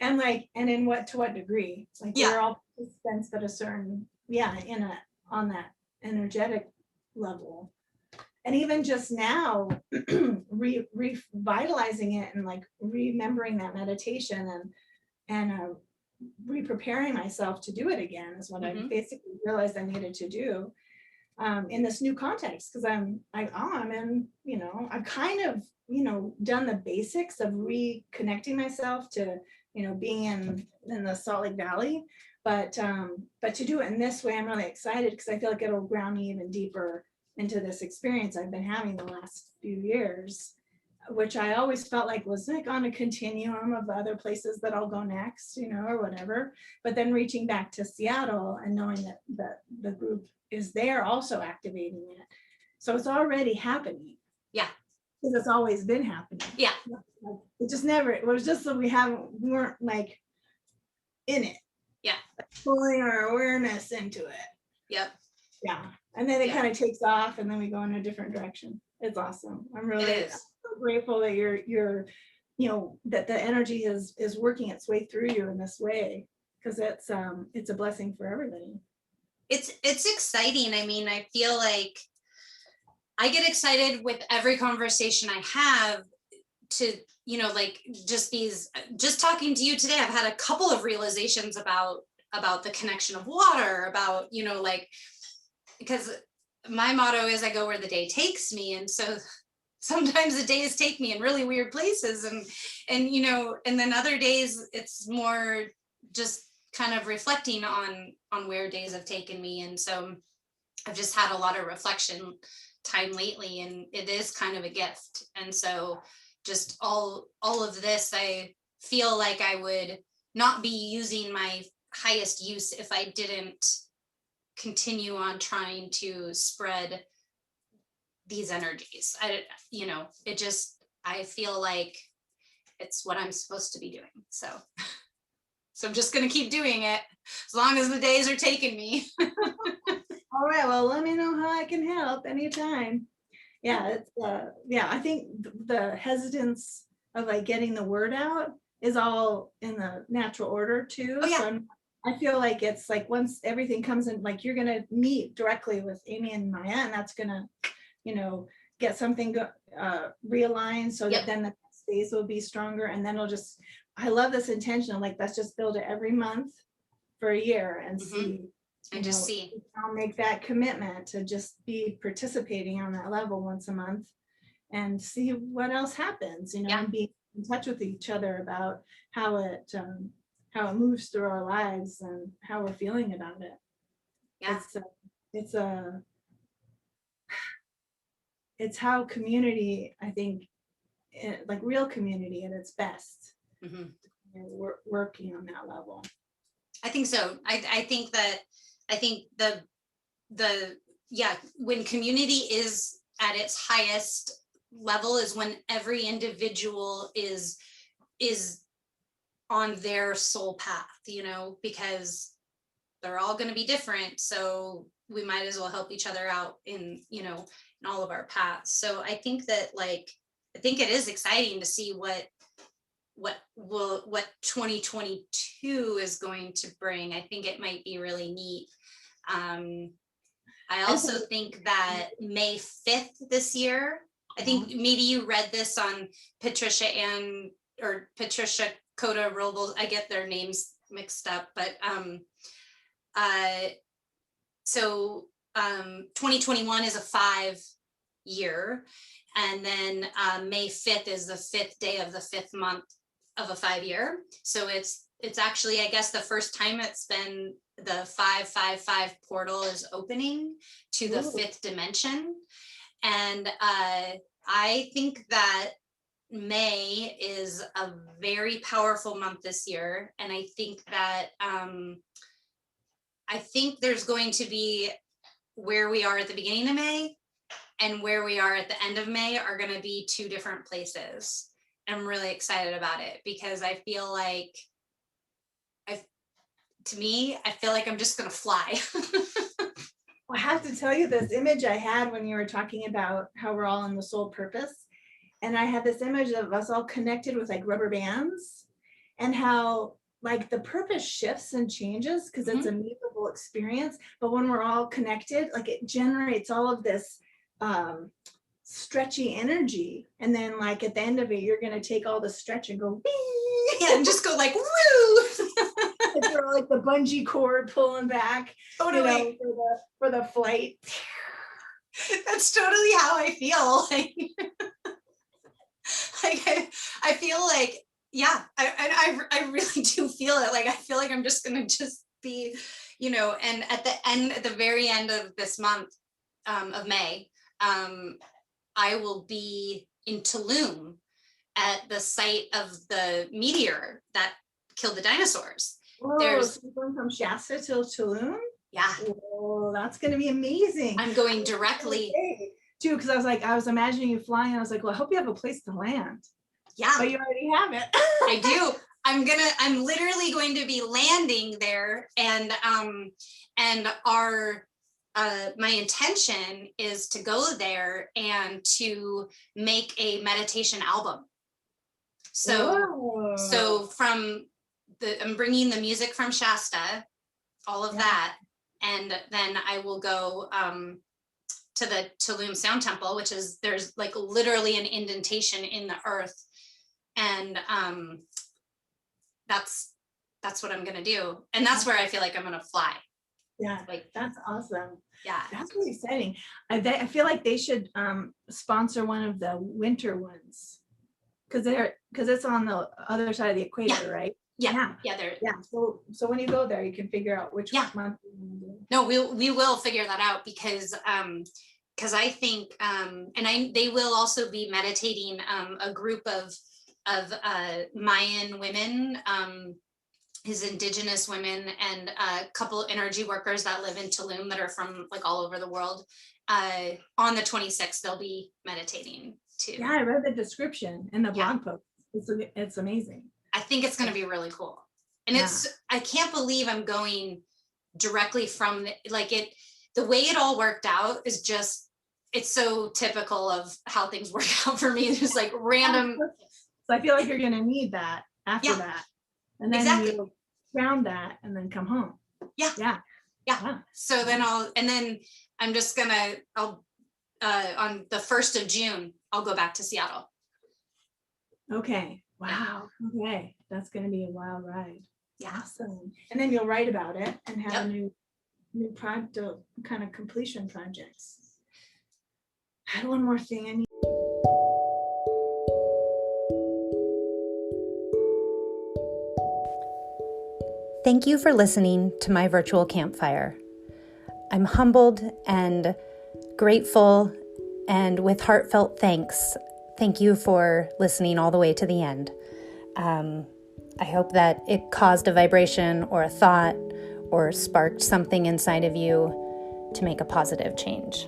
And in to what degree? Like we're all participants at a certain, on that energetic level. And even just now, revitalizing it and like remembering that meditation and re-preparing myself to do it again is what I basically realized I needed to do in this new context, because I'm in, I've kind of, done the basics of reconnecting myself to, being in the Salt Lake Valley, but to do it in this way, I'm really excited because I feel like it'll ground me even deeper into this experience I've been having the last few years, which I always felt like was like on a continuum of other places that I'll go next, or whatever. But then reaching back to Seattle and knowing that the group is there also activating it. So it's already happening. Yeah. Because it's always been happening. Yeah. It was just that we weren't like in it. Yeah. Like pulling our awareness into it. Yep. Yeah. And then it kind of takes off and then we go in a different direction. It's awesome. I'm really so grateful that you're that the energy is working its way through you in this way, because it's a blessing for everybody. It's exciting. I mean, I feel like I get excited with every conversation I have to, like just talking to you today, I've had a couple of realizations about the connection of water, about, because my motto is I go where the day takes me. And so sometimes the days take me in really weird places and then other days it's more just kind of reflecting on where days have taken me. And so I've just had a lot of reflection time lately, and it is kind of a gift. And so just all of this, I feel like I would not be using my highest use if I didn't continue on trying to spread these energies. I feel like it's what I'm supposed to be doing. So I'm just going to keep doing it as long as the days are taking me. All right. Well, let me know how I can help anytime. Yeah. It's I think the hesitance of like getting the word out is all in the natural order too. Oh, yeah. So I feel like it's like once everything comes in, like you're going to meet directly with Amy and Maya, and that's going to, get something realigned so that then the space will be stronger. And then I love this intention of like, let's just build it every month for a year and see. And just see. I'll make that commitment to just be participating on that level once a month and see what else happens, and be in touch with each other about how it moves through our lives and how we're feeling about it. Yeah. It's how community, I think, like real community at its best. We're working on that level. I think so. I think when community is at its highest level is when every individual is on their soul path, because they're all going to be different. So we might as well help each other out in all of our paths. So I think that I think it is exciting to see what 2022 is going to bring. I think it might be really neat. I also think that May 5th this year, I think maybe you read this on Patricia Cota Robles. I get their names mixed up, but 2021 is a 5-year, and then May 5th is the 5th day of the 5th month of a 5-year. So it's actually, I guess, the first time it's been the 555 portal is opening to the 5th dimension. And I think that May is a very powerful month this year. And I think that there's going to be where we are at the beginning of May and where we are at the end of May are going to be two different places. I'm really excited about it because I feel like I feel like I'm just going to fly. I have to tell you this image I had when you were talking about how we're all in the soul purpose. And I had this image of us all connected with like rubber bands, and how like the purpose shifts and changes because it's a mutable experience. But when we're all connected, like it generates all of this stretchy energy. And then like at the end of it, you're going to take all the stretch and go, Yeah, and just go like, woo. throw like the bungee cord pulling back, Totally. for the flight. That's totally how I feel. I feel like, yeah, I really do feel it. Like, I feel like I'm just going to just be, and at the very end of this month, of May, I will be in Tulum at the site of the meteor that killed the dinosaurs. Whoa, so you're going from Shasta till Tulum? Yeah. Oh, that's going to be amazing. I'm going directly. Too, because I was imagining you flying. I was like, well, I hope you have a place to land. Yeah. But you already have it. I do. I'm literally going to be landing there, and my intention is to go there and to make a meditation album. So I'm bringing the music from Shasta, all of that, and then I will go to the Tulum Sound Temple, which is, there's like literally an indentation in the earth, and that's what I'm gonna do, and that's where I feel like I'm gonna fly. Yeah, like that's awesome. Yeah, that's really exciting. I feel like they should sponsor one of the winter ones, because it's on the other side of the equator, right? Yeah. So when you go there, you can figure out which month you want to do. No, we will figure that out, because I think they will also be meditating, a group of Mayan women, his indigenous women, and a couple energy workers that live in Tulum that are from like all over the world. On the 26th, they'll be meditating too. Yeah, I read the description in the blog post. It's amazing. I think it's going to be really cool. And I can't believe I'm going directly from the way it all worked out is just, it's so typical of how things work out for me. There's like random. So I feel like you're going to need that after that. And then you ground that and then come home. Yeah. So then I'm just going to, on the 1st of June, I'll go back to Seattle. Okay. Wow. Okay. That's going to be a wild ride. Yeah. Awesome. And then you'll write about it and have a new project, kind of completion projects. I had one more thing I need. Thank you for listening to my virtual campfire. I'm humbled and grateful, and with heartfelt thanks, thank you for listening all the way to the end. I hope that it caused a vibration or a thought or sparked something inside of you to make a positive change.